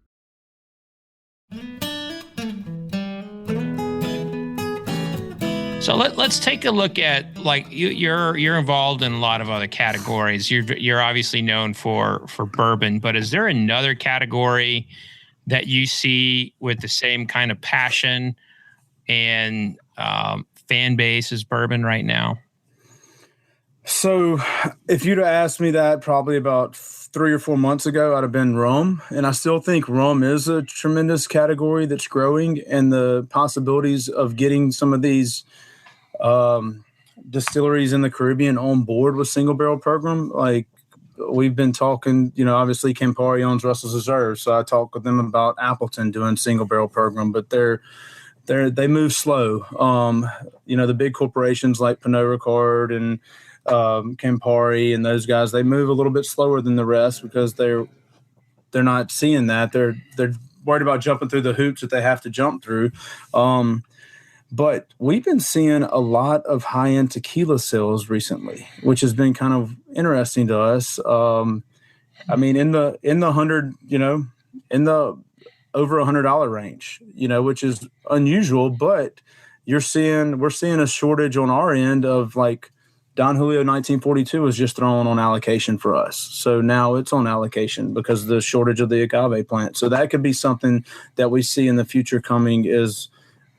So let's take a look at, like, you're involved in a lot of other categories. You're obviously known for bourbon, but is there another category that you see with the same kind of passion and fan base as bourbon right now? So if you'd have asked me that probably about 3 or 4 months ago, I'd have been rum. And I still think rum is a tremendous category that's growing, and the possibilities of getting some of these distilleries in the Caribbean on board with single barrel program. Like, we've been talking, obviously Campari owns Russell's Reserve. So I talked with them about Appleton doing single barrel program, but they move slow. The big corporations like Pernod Ricard and Campari and those guys, they move a little bit slower than the rest because they're not seeing that. They're worried about jumping through the hoops that they have to jump through. But we've been seeing a lot of high-end tequila sales recently, which has been kind of interesting to us. In the over $100 range, which is unusual, but we're seeing a shortage on our end of, like, Don Julio 1942 was just thrown on allocation for us. So now it's on allocation because of the shortage of the agave plant. So that could be something that we see in the future coming, is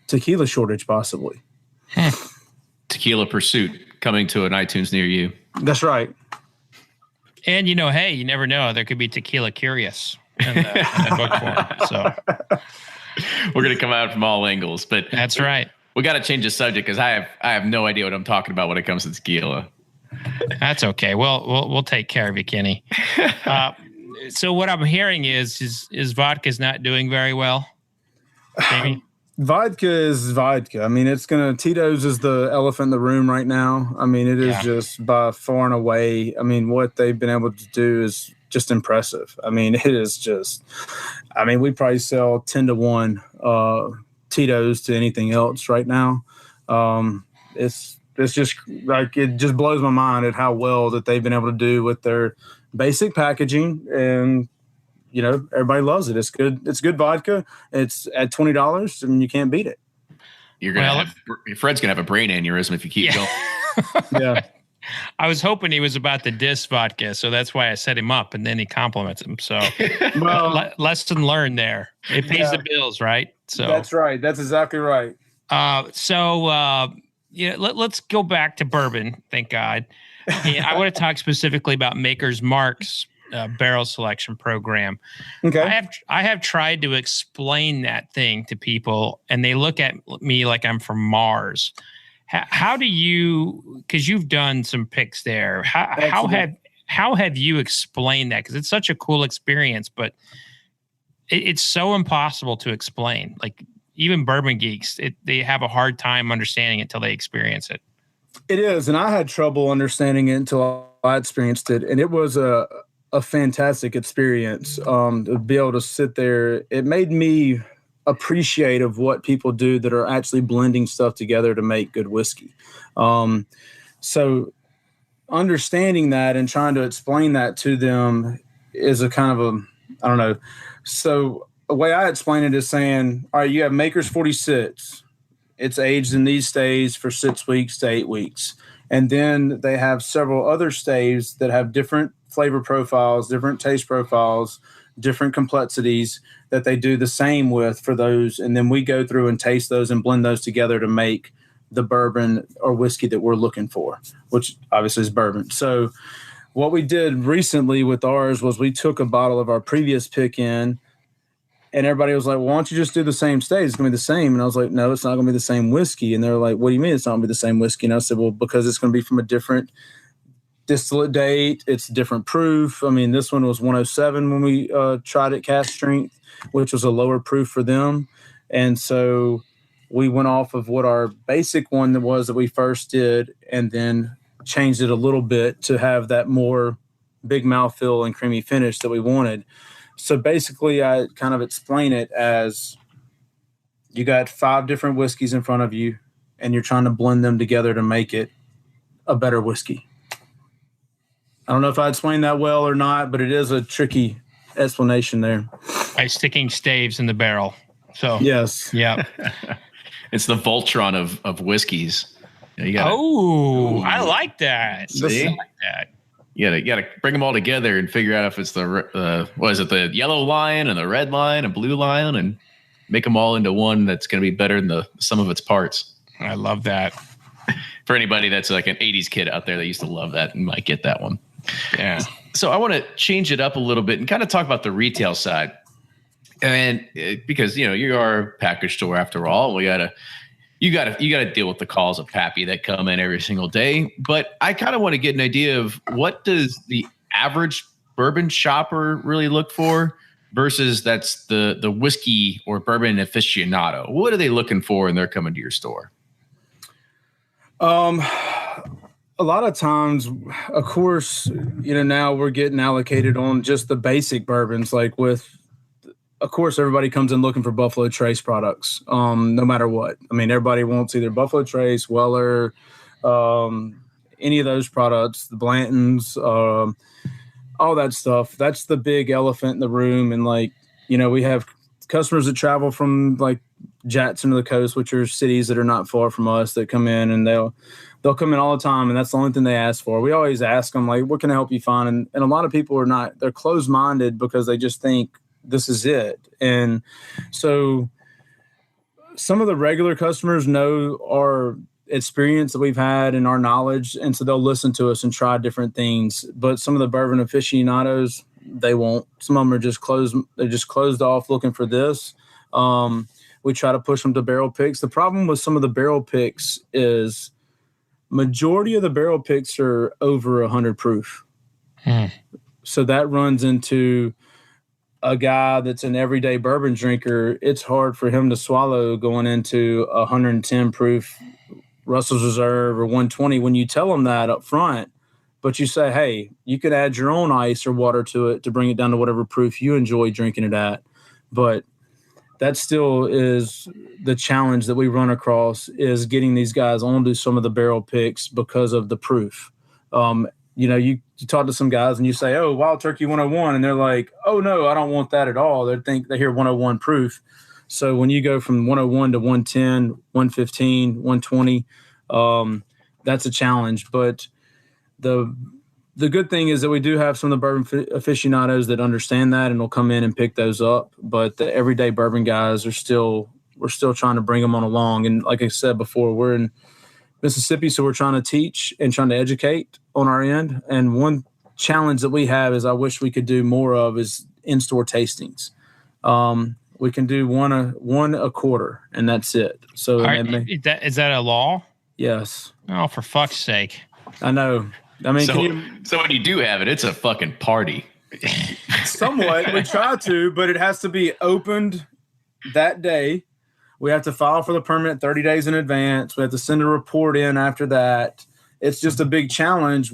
tequila shortage possibly. Tequila Pursuit coming to an iTunes near you. That's right. And, hey, you never know. There could be Tequila Curious in the book form. So we're going to come out from all angles, but that's right. We got to change the subject because I have no idea what I'm talking about when it comes to tequila. That's okay. We'll take care of you, Kenny. So what I'm hearing is vodka's not doing very well, Jamie? Vodka is vodka. Tito's is the elephant in the room right now. It is just by far and away. What they've been able to do is just impressive. It is just, we probably sell 10-to-1 Tito's to anything else right now. It's just like, it just blows my mind at how well that they've been able to do with their basic packaging, and everybody loves it. It's good. It's good vodka. It's at $20, and you can't beat it. Fred's gonna have a brain aneurysm if you keep going. Yeah. I was hoping he was about to diss vodka, so that's why I set him up, and then he compliments him. So, lesson learned there. It pays the bills, right? So that's right. That's exactly right. Let's go back to bourbon. Thank God. I want to talk specifically about Maker's Mark's barrel selection program. Okay. I have tried to explain that thing to people, and they look at me like I'm from Mars. How do you, because you've done some picks there, how have you explained that? Because it's such a cool experience, but it's so impossible to explain. Like, even bourbon geeks, they have a hard time understanding it until they experience it. It is, and I had trouble understanding it until I experienced it, and it was a fantastic experience to be able to sit there. It made me appreciate of what people do that are actually blending stuff together to make good whiskey. So understanding that and trying to explain that to them is a kind of I don't know. So the way I explain it is saying, all right, you have Maker's 46. It's aged in these staves for 6 weeks to 8 weeks. And then they have several other staves that have different flavor profiles, different taste profiles, different complexities that they do the same with for those. And then we go through and taste those and blend those together to make the bourbon or whiskey that we're looking for, which obviously is bourbon. So what we did recently with ours was we took a bottle of our previous pick in, and everybody was like, well, why don't you just do the same stage? It's going to be the same. And I was like, no, it's not going to be the same whiskey. And they're like, what do you mean it's not going to be the same whiskey? And I said, well, because it's going to be from a different distillate date. It's different proof. I mean, this one was 107 when we tried it cast strength, which was a lower proof for them. And so we went off of what our basic one was that we first did, and then changed it a little bit to have that more big mouthfeel and creamy finish that we wanted. So basically, I kind of explain it as you got 5 different whiskeys in front of you, and you're trying to blend them together to make it a better whiskey. I don't know if I explained that well or not, but it is a tricky explanation there. By sticking staves in the barrel. So yes, yeah, it's the Voltron of whiskeys. You gotta, I like that. See? I like that. You gotta bring them all together and figure out if it's the yellow lion and the red lion and blue lion, and make them all into one that's going to be better than the sum of its parts. I love that. For anybody that's like an 80s kid out there that used to love that and might get that one. Yeah. So I want to change it up a little bit and kind of talk about the retail side. And because, you are a package store after all, you gotta deal with the calls of Pappy that come in every single day. But I kind of want to get an idea of what does the average bourbon shopper really look for versus that's the whiskey or bourbon aficionado. What are they looking for when they're coming to your store? A lot of times, of course, now we're getting allocated on just the basic bourbons, of course, everybody comes in looking for Buffalo Trace products, no matter what. I mean, everybody wants either Buffalo Trace, Weller, any of those products, the Blantons, all that stuff. That's the big elephant in the room. And we have customers that travel from Jackson to the coast, which are cities that are not far from us, that come in, and they'll come in all the time. And that's the only thing they ask for. We always ask them, what can I help you find? And a lot of people they're closed-minded because they just think, this is it. And so some of the regular customers know our experience that we've had and our knowledge. And so they'll listen to us and try different things. But some of the bourbon aficionados, they won't. Some of them are just closed. They're just closed off looking for this. We try to push them to barrel picks. The problem with some of the barrel picks is majority of the barrel picks are over 100 proof. So that runs into a guy that's an everyday bourbon drinker. It's hard for him to swallow going into 110 proof Russell's Reserve or 120 when you tell him that up front. But you say, hey, you could add your own ice or water to it to bring it down to whatever proof you enjoy drinking it at. But that still is the challenge that we run across, is getting these guys onto some of the barrel picks because of the proof. You talk to some guys and you say, oh, Wild Turkey 101. And they're like, oh, no, I don't want that at all. They hear 101 proof. So when you go from 101 to 110, 115, 120, that's a challenge. But the good thing is that we do have some of the bourbon aficionados that understand that and will come in and pick those up. But the everyday bourbon guys we're still trying to bring them on along. And like I said before, we're in Mississippi, so we're trying to teach and trying to educate on our end. And one challenge that we have is I wish we could do more of is in-store tastings. We can do one a quarter, and that's it. So is that a law? Yes. Oh, for fuck's sake! I know. I mean, so when you do have it, it's a fucking party. Somewhat. We try to, but it has to be opened that day. We have to file for the permit 30 days in advance. We have to send a report in after that. It's just a big challenge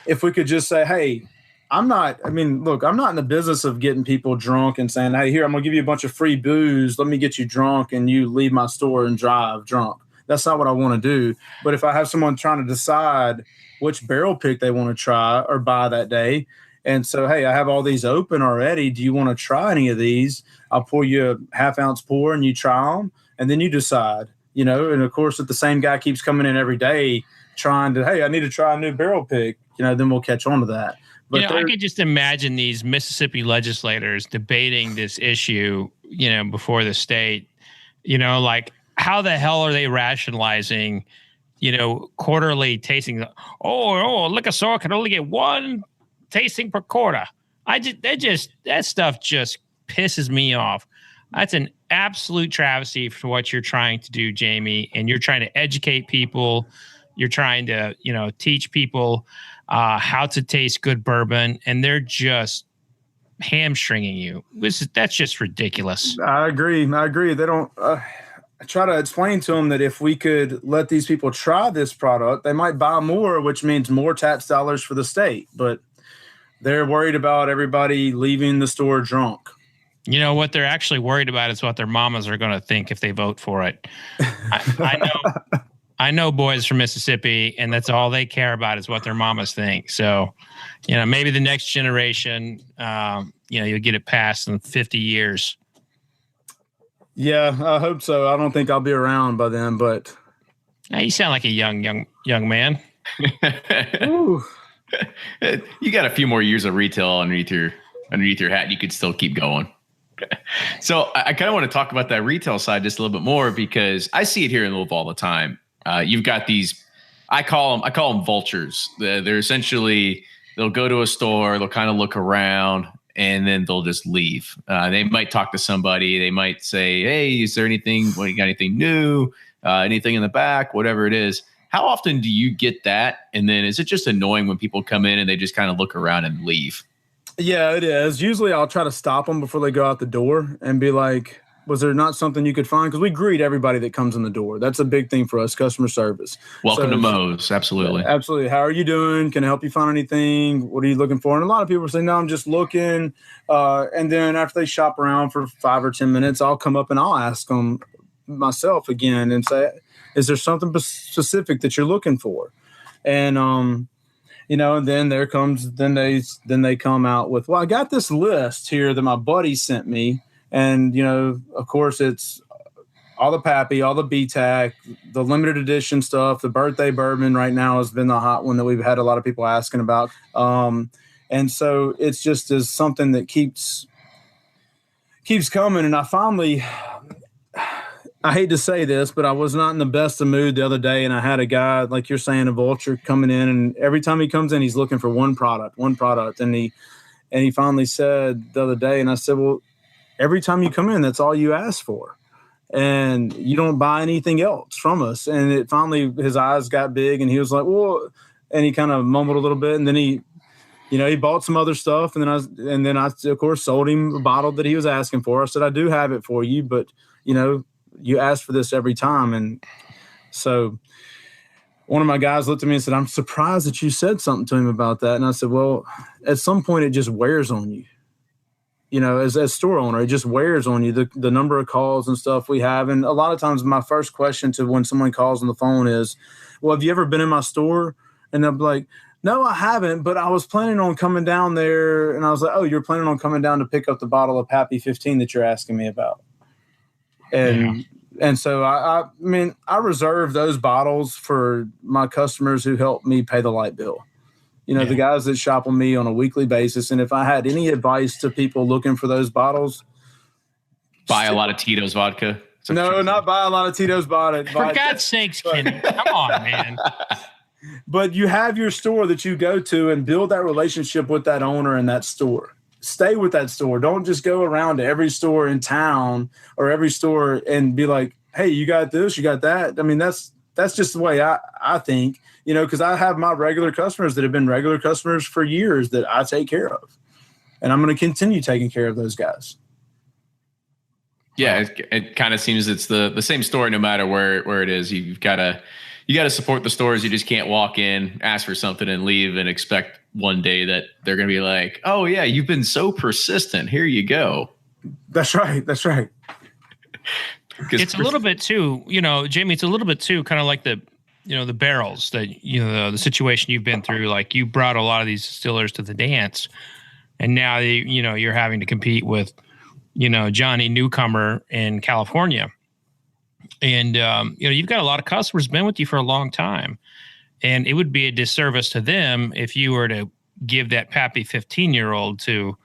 if we could just say, hey, I'm not in the business of getting people drunk and saying, hey, here, I'm going to give you a bunch of free booze. Let me get you drunk and you leave my store and drive drunk. That's not what I want to do. But if I have someone trying to decide which barrel pick they want to try or buy that day, And so, hey, I have all these open already. Do you want to try any of these? I'll pour you a half-ounce pour and you try them, and then you decide, you know. And, of course, if the same guy keeps coming in every day trying to, hey, I need to try a new barrel pick, you know, then we'll catch on to that. But I could just imagine these Mississippi legislators debating this issue, before the state, like how the hell are they rationalizing, quarterly tasting? Oh, liquor store can only get one tasting per quarter. That stuff just pisses me off. That's an absolute travesty for what you're trying to do, Jamie. And you're trying to educate people. You're trying to, teach people how to taste good bourbon, and they're just hamstringing you. That's just ridiculous. I agree. They don't. I try to explain to them that if we could let these people try this product, they might buy more, which means more tax dollars for the state. But they're worried about everybody leaving the store drunk. What they're actually worried about is what their mamas are going to think if they vote for it. I know boys from Mississippi, and that's all they care about is what their mamas think. So, maybe the next generation, you'll get it passed in 50 years. Yeah, I hope so. I don't think I'll be around by then, but you sound like a young man. You got a few more years of retail underneath your hat. You could still keep going. So I kind of want to talk about that retail side just a little bit more, because I see it here in Louisville all the time. You've got these, I call them vultures. They're essentially, they'll go to a store, they'll kind of look around, and then they'll just leave. They might talk to somebody. They might say, hey, is there anything, you got anything new? Anything in the back, whatever it is. How often do you get that? And then is it just annoying when people come in and they just kind of look around and leave? Yeah, it is. Usually I'll try to stop them before they go out the door and be like, was there not something you could find? Because we greet everybody that comes in the door. That's a big thing for us, customer service. Welcome to Moe's. Absolutely. Absolutely. How are you doing? Can I help you find anything? What are you looking for? And a lot of people say, no, I'm just looking. And then after they shop around for 5 or 10 minutes, I'll come up and I'll ask them myself again and say, is there something specific that you're looking for? And, and then then they come out with, well, I got this list here that my buddy sent me. And, of course, it's all the Pappy, all the BTAC, the limited edition stuff. The birthday bourbon right now has been the hot one that we've had a lot of people asking about. And so it's just as something that keeps coming. And I hate to say this, but I was not in the best of mood the other day. And I had a guy, like you're saying, a vulture coming in. And every time he comes in, he's looking for one product. And he finally said the other day, and I said, well, every time you come in, that's all you ask for. And you don't buy anything else from us. And it finally, his eyes got big and he was like, well, and he kind of mumbled a little bit. And then he bought some other stuff. And then I of course, sold him a bottle that he was asking for. I said, I do have it for you, but you ask for this every time. And so one of my guys looked at me and said, I'm surprised that you said something to him about that. And I said, well, at some point it just wears on you. As store owner, it just wears on you, the number of calls and stuff we have. And a lot of times my first question to when someone calls on the phone is, well, have you ever been in my store? And they'll be like, no, I haven't, but I was planning on coming down there. And I was like, oh, you're planning on coming down to pick up the bottle of Pappy 15 that you're asking me about. And so I reserve those bottles for my customers who help me pay the light bill. The guys that shop on me on a weekly basis. And if I had any advice to people looking for those bottles, buy a lot of Tito's vodka. No, not buy a lot of Tito's vodka. For God's sakes, Kenny, come on, man. But you have your store that you go to and build that relationship with that owner in that store. Stay with that store. Don't just go around to every store in town or every store and be like, hey, you got this, you got that. I mean, that's just the way I think. Because I have my regular customers that have been regular customers for years that I take care of. And I'm going to continue taking care of those guys. Yeah, it kind of seems it's the same story no matter where it is. You've got to support the stores. You just can't walk in, ask for something and leave and expect one day that they're going to be like, oh, yeah, you've been so persistent. Here you go. That's right. It's a little bit too, Jamie, it's a little bit too kind of like the the barrels that, the situation you've been through, like you brought a lot of these distillers to the dance, and now you're having to compete with, Johnny Newcomer in California. And, you've got a lot of customers been with you for a long time, and it would be a disservice to them if you were to give that pappy 15-year-old to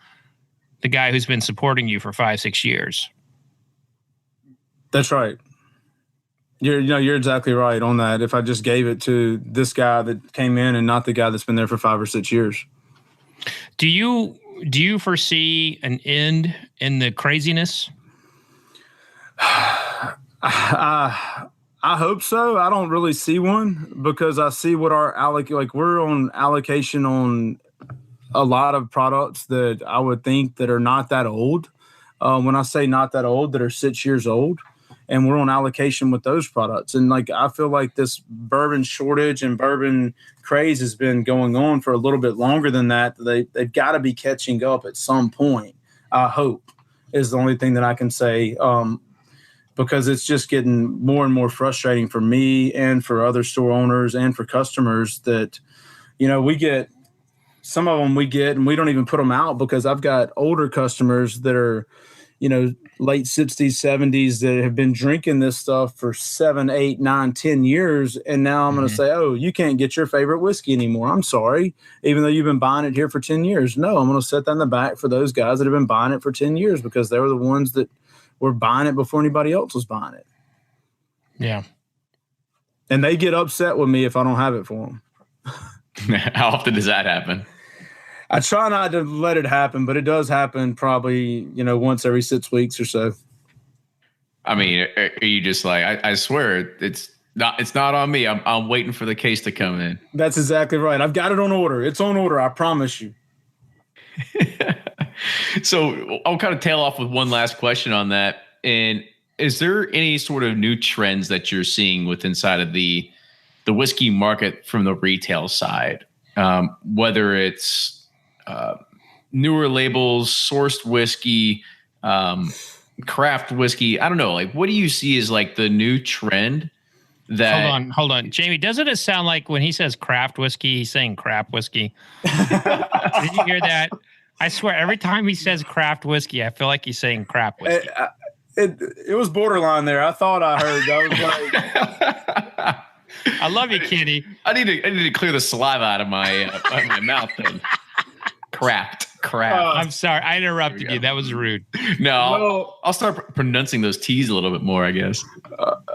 the guy who's been supporting you for 5-6 years. That's right. You're exactly right on that. If I just gave it to this guy that came in and not the guy that's been there for 5 or 6 years. Do you foresee an end in the craziness? I hope so. I don't really see one because I see what our we're on allocation on a lot of products that I would think that are not that old. When I say not that old, that are 6 years old, and we're on allocation with those products. And I feel like this bourbon shortage and bourbon craze has been going on for a little bit longer than that. They've got to be catching up at some point. I hope is the only thing that I can say. Because it's just getting more and more frustrating for me and for other store owners and for customers that, we get some of them and we don't even put them out because I've got older customers that are, late 60s, 70s that have been drinking this stuff for 7, 8, 9, 10 years. And now I'm going to say, oh, you can't get your favorite whiskey anymore. I'm sorry. Even though you've been buying it here for 10 years. No, I'm going to set that in the back for those guys that have been buying it for 10 years because they were the ones that were buying it before anybody else was buying it. Yeah. And they get upset with me if I don't have it for them. How often does that happen? I try not to let it happen, but it does happen probably, once every 6 weeks or so. I mean, are you just like, I swear it's not on me. I'm waiting for the case to come in. That's exactly right. I've got it on order. It's on order. I promise you. So I'll kind of tail off with one last question on that. And is there any sort of new trends that you're seeing with inside of the whiskey market from the retail side? Whether it's newer labels, sourced whiskey, craft whiskey. I don't know. What do you see as the new trend? That Hold on. Jamie, doesn't it sound like when he says craft whiskey, he's saying crap whiskey? Did you hear that? I swear, every time he says craft whiskey, I feel like he's saying crap whiskey. It was borderline there. I thought I heard. I was like, I love you, Kenny. I need to clear the saliva out of my my mouth. Then craft. I'm sorry, I interrupted you. That was rude. No, I'll start pronouncing those T's a little bit more, I guess.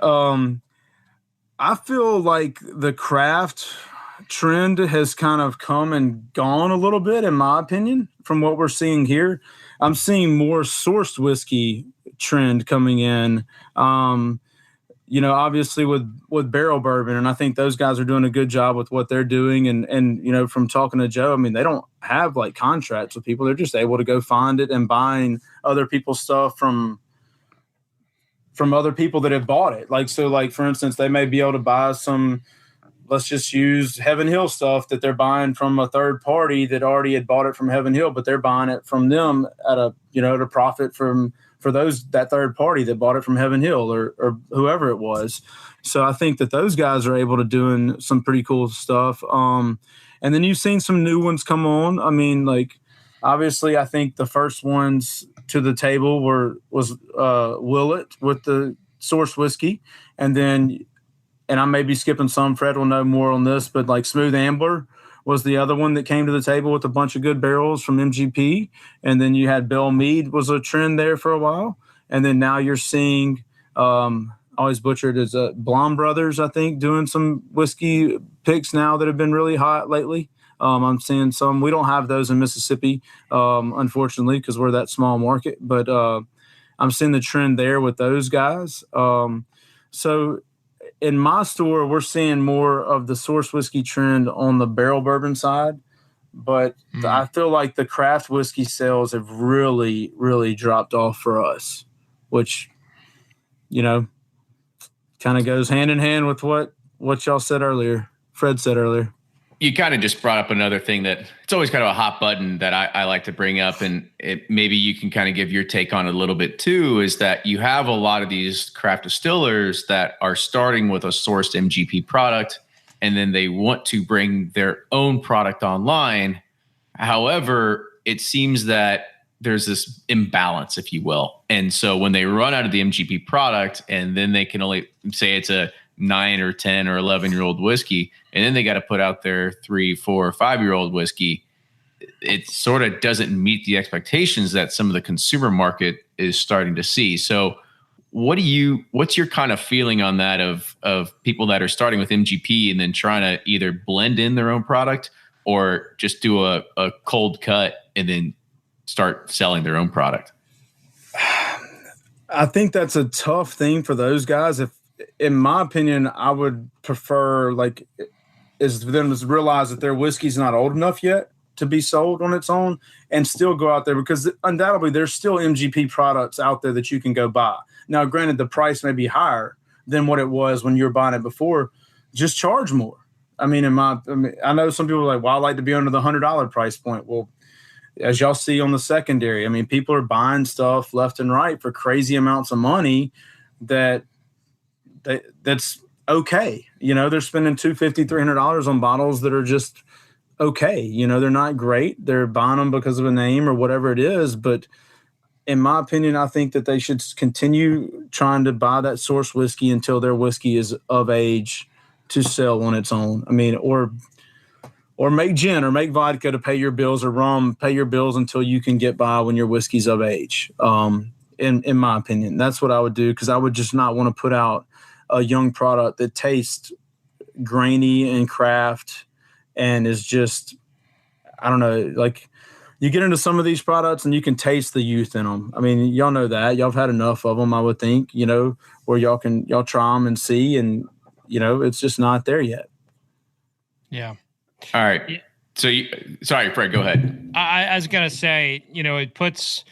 I feel like the craft trend has kind of come and gone a little bit, in my opinion, from what we're seeing here. I'm seeing more sourced whiskey trend coming in, obviously with barrel bourbon. And I think those guys are doing a good job with what they're doing. And from talking to Joe, I mean, they don't have contracts with people. They're just able to go find it and buying other people's stuff from other people that have bought it. For instance, they may be able to buy some, let's just use Heaven Hill stuff that they're buying from a third party that already had bought it from Heaven Hill, but they're buying it from them at a profit for that third party that bought it from Heaven Hill or whoever it was. So I think that those guys are able to doing some pretty cool stuff. And then you've seen some new ones come on. I mean, obviously I think the first ones to the table was Willet with the source whiskey. And I may be skipping some, Fred will know more on this, but Smooth Ambler was the other one that came to the table with a bunch of good barrels from MGP. And then you had Bell Mead was a trend there for a while. And then now you're seeing, always butchered as Blonde Brothers, I think, doing some whiskey picks now that have been really hot lately. I'm seeing some. We don't have those in Mississippi, unfortunately, because we're that small market. But I'm seeing the trend there with those guys. So in my store, we're seeing more of the source whiskey trend on the barrel bourbon side. But I feel like the craft whiskey sales have really, really dropped off for us, which, kind of goes hand in hand with what y'all said earlier. Fred said earlier. you kind of just brought up another thing that it's always kind of a hot button that I like to bring up, and maybe you can kind of give your take on it a little bit too, is that you have a lot of these craft distillers that are starting with a sourced MGP product, and then they want to bring their own product online. However, it seems that there's this imbalance, if you will. And so when they run out of the MGP product, and then they can only say it's a 9 or 10 or 11-year-old whiskey, and then they got to put out their 3, 4, or 5-year-old whiskey, it sort of doesn't meet the expectations that some of the consumer market is starting to see. So what's your kind of feeling on that of people that are starting with MGP and then trying to either blend in their own product or just do a cold cut and then start selling their own product? I think that's a tough thing for those guys. In my opinion, I would prefer is for them to realize that their whiskey's not old enough yet to be sold on its own and still go out there, because undoubtedly there's still MGP products out there that you can go buy. Now, granted, the price may be higher than what it was when you were buying it before. Just charge more. I know some people are like, well, I like to be under the $100 price point. Well, as y'all see on the secondary, people are buying stuff left and right for crazy amounts of money that's okay. They're spending $250, $300 on bottles that are just okay. They're not great. They're buying them because of a name or whatever it is. But in my opinion, I think that they should continue trying to buy that source whiskey until their whiskey is of age to sell on its own. Or make gin or make vodka to pay your bills, or rum, pay your bills until you can get by when your whiskey's of age. In my opinion, that's what I would do, because I would just not want to put out a young product that tastes grainy and craft and is just, I don't know, like you get into some of these products and you can taste the youth in them. Y'all know that. Y'all have had enough of them, I would think, where y'all try them and see, and, it's just not there yet. Yeah. All right. So, sorry, Fred, go ahead. I was going to say, it puts,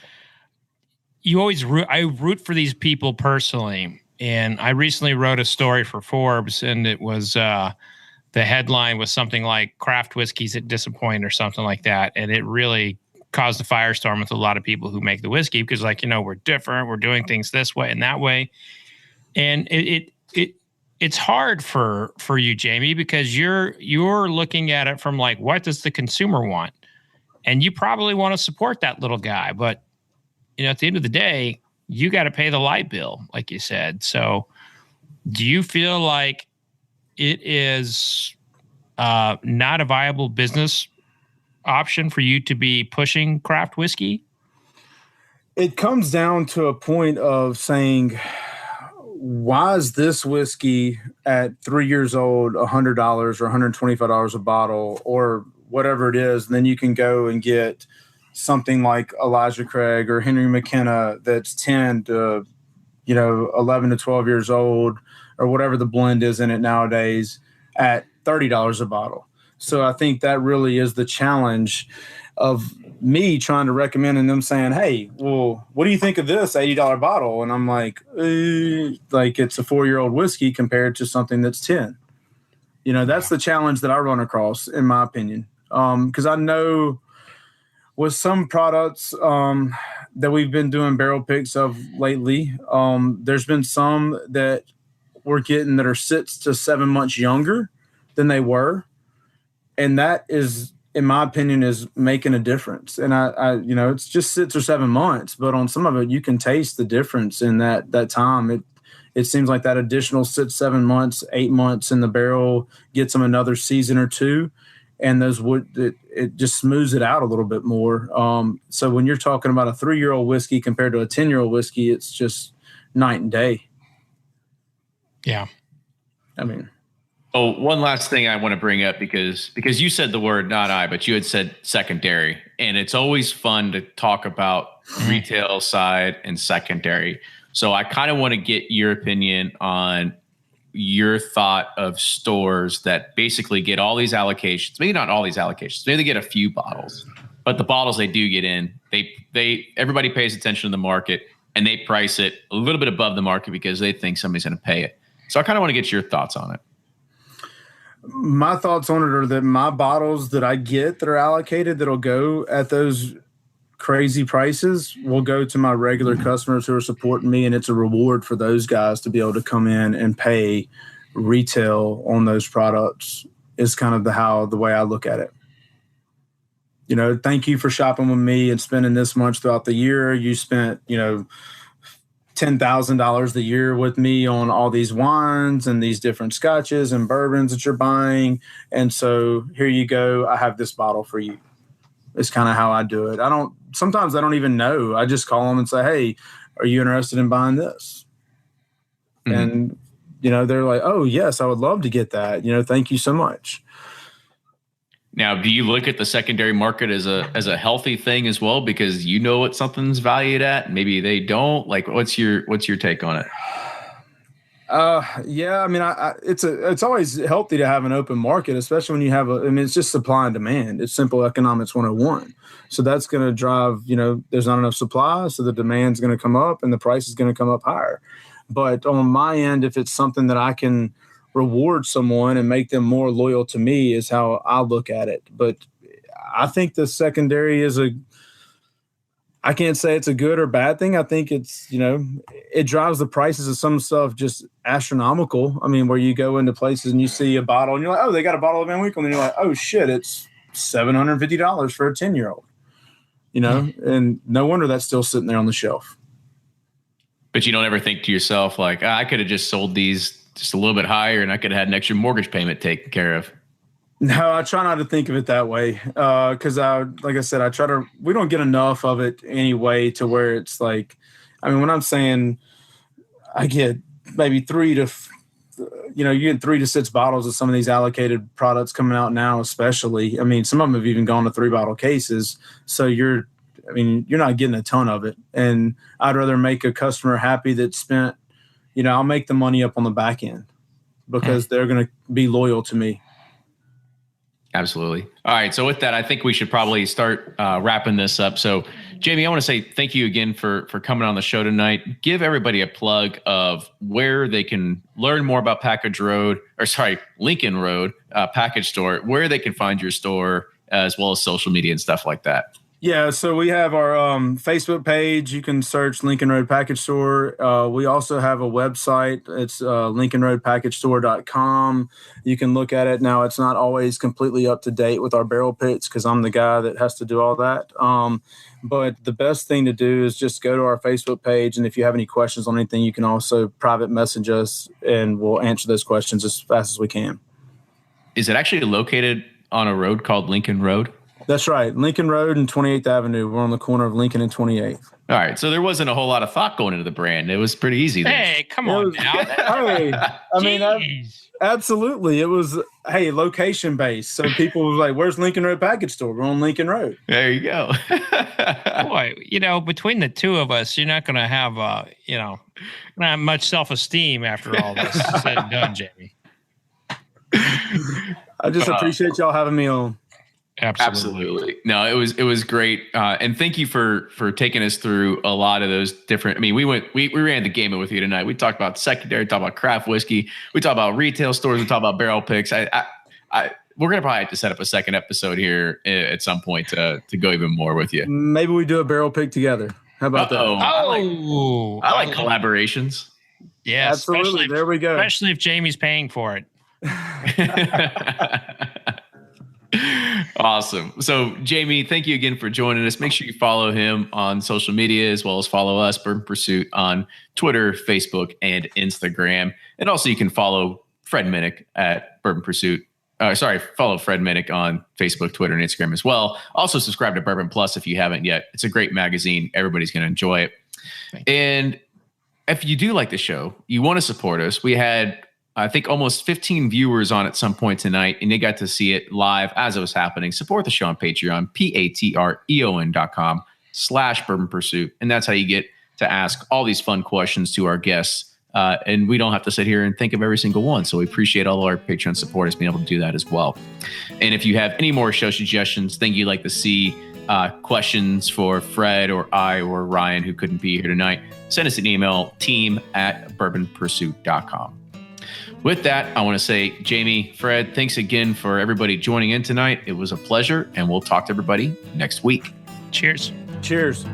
you always I root for these people personally. And I recently wrote a story for Forbes, and it was, the headline was something like craft whiskeys that disappoint or something like that. And it really caused a firestorm with a lot of people who make the whiskey, because we're different. We're doing things this way and that way. And it's hard for you, Jamie, because you're looking at it from what does the consumer want? And you probably want to support that little guy, but at the end of the day, you got to pay the light bill, like you said. So do you feel like it is not a viable business option for you to be pushing craft whiskey? It comes down to a point of saying, why is this whiskey at 3 years old $100 or $125 a bottle or whatever it is? And then you can go and get something like Elijah Craig or Henry McKenna that's 10 to 11 to 12 years old, or whatever the blend is in it nowadays, at $30 a bottle. So I think that really is the challenge of me trying to recommend, and them saying, hey, well, what do you think of this $80 bottle? And I'm like it's a 4-year-old whiskey compared to something that's 10. That's the challenge that I run across, in my opinion. Because I know with some products that we've been doing barrel picks of lately, there's been some that we're getting that are 6 to 7 months younger than they were. And that is, in my opinion, is making a difference. And I it's just 6 or 7 months, but on some of it, you can taste the difference in that time. It seems like that additional 6, 7 months, 8 months in the barrel gets them another season or two. And it just smooths it out a little bit more. So when you're talking about a 3-year-old whiskey compared to a 10-year-old whiskey, it's just night and day. Yeah. Oh, one last thing I want to bring up, because you said the word, not I, but you had said secondary, and it's always fun to talk about retail side and secondary. So I kind of want to get your opinion on your thought of stores that basically get all these allocations, maybe not all these allocations, maybe they get a few bottles, but the bottles they do get in, everybody pays attention to the market, and they price it a little bit above the market because they think somebody's going to pay it. So I kind of want to get your thoughts on it. My thoughts on it are that my bottles that I get that are allocated that'll go at those crazy prices will go to my regular customers who are supporting me, and it's a reward for those guys to be able to come in and pay retail on those products is kind of the way I look at it. You know, thank you for shopping with me and spending this much throughout the year. You spent, $10,000 a year with me on all these wines and these different scotches and bourbons that you're buying. And so here you go. I have this bottle for you. It's kind of how I do it. Sometimes I don't even know. I just call them and say, hey, are you interested in buying this? Mm-hmm. And, they're like, oh, yes, I would love to get that. Thank you so much. Now, do you look at the secondary market as a healthy thing as well? Because what something's valued at, maybe they don't. Like, what's your take on it? Yeah, I mean, it's always healthy to have an open market, especially when you have it's just supply and demand. It's simple economics 101. So that's going to drive, there's not enough supply, so the demand's going to come up and the price is going to come up higher. But on my end, if it's something that I can reward someone and make them more loyal to me is how I look at it. But I think the secondary I can't say it's a good or bad thing. I think it's, it drives the prices of some stuff just astronomical. I mean, where you go into places and you see a bottle and you're like, oh, they got a bottle of Van Winkle. And you're like, oh shit, it's $750 for a 10-year-old, and no wonder that's still sitting there on the shelf. But you don't ever think to yourself, like, I could have just sold these just a little bit higher and I could have had an extra mortgage payment taken care of. No, I try not to think of it that way. Cause like I said, we don't get enough of it anyway to where it's like, I mean, when I'm saying I get maybe you get 3 to 6 bottles of some of these allocated products coming out now, especially. I mean, some of them have even gone to 3-bottle cases. So you're not getting a ton of it. And I'd rather make a customer happy that spent, I'll make the money up on the back end because they're going to be loyal to me. Absolutely. All right. So with that, I think we should probably start wrapping this up. So Jamie, I want to say thank you again for coming on the show tonight. Give everybody a plug of where they can learn more about Lincoln Road Package Store, where they can find your store, as well as social media and stuff like that. Yeah, so we have our Facebook page. You can search Lincoln Road Package Store. We also have a website. It's lincolnroadpackagestore.com. You can look at it. Now, it's not always completely up to date with our barrel picks because I'm the guy that has to do all that. But the best thing to do is just go to our Facebook page. And if you have any questions on anything, you can also private message us and we'll answer those questions as fast as we can. Is it actually located on a road called Lincoln Road? That's right. Lincoln Road and 28th Avenue. We're on the corner of Lincoln and 28th. All right. So there wasn't a whole lot of thought going into the brand. It was pretty easy. Hey, come on now. Hey, I mean, absolutely. It was, location based. So people were like, where's Lincoln Road Package Store? We're on Lincoln Road. There you go. Boy, between the two of us, you're not going to have, not much self-esteem after all this is said and done, Jamie. I just appreciate y'all having me on. Absolutely. No, it was great. And thank you for taking us through a lot of those different, we ran the gamut with you tonight. We talked about secondary, talked about craft whiskey. We talked about retail stores. We talked about barrel picks. We're going to probably have to set up a second episode here at some point to go even more with you. Maybe we do a barrel pick together. How about that? I like collaborations. Yeah, absolutely. There we go. Especially if Jamie's paying for it. Awesome. So Jamie, thank you again for joining us. Make sure you follow him on social media as well as follow us, Bourbon Pursuit, on Twitter, Facebook, and Instagram. And also you can follow Fred Minnick at Bourbon Pursuit. Follow Fred Minnick on Facebook, Twitter, and Instagram as well. Also subscribe to Bourbon Plus if you haven't yet. It's a great magazine. Everybody's going to enjoy it. And if you do like the show, you want to support us, we had I think almost 15 viewers on at some point tonight, and they got to see it live as it was happening. Support the show on Patreon, patreon.com/Bourbon Pursuit. And that's how you get to ask all these fun questions to our guests. And we don't have to sit here and think of every single one. So we appreciate all of our Patreon supporters being able to do that as well. And if you have any more show suggestions, things you'd like to see, questions for Fred or I or Ryan, who couldn't be here tonight, send us an email, team@bourbonpursuit.com. With that, I want to say, Jamie, Fred, thanks again for everybody joining in tonight. It was a pleasure, and we'll talk to everybody next week. Cheers. Cheers.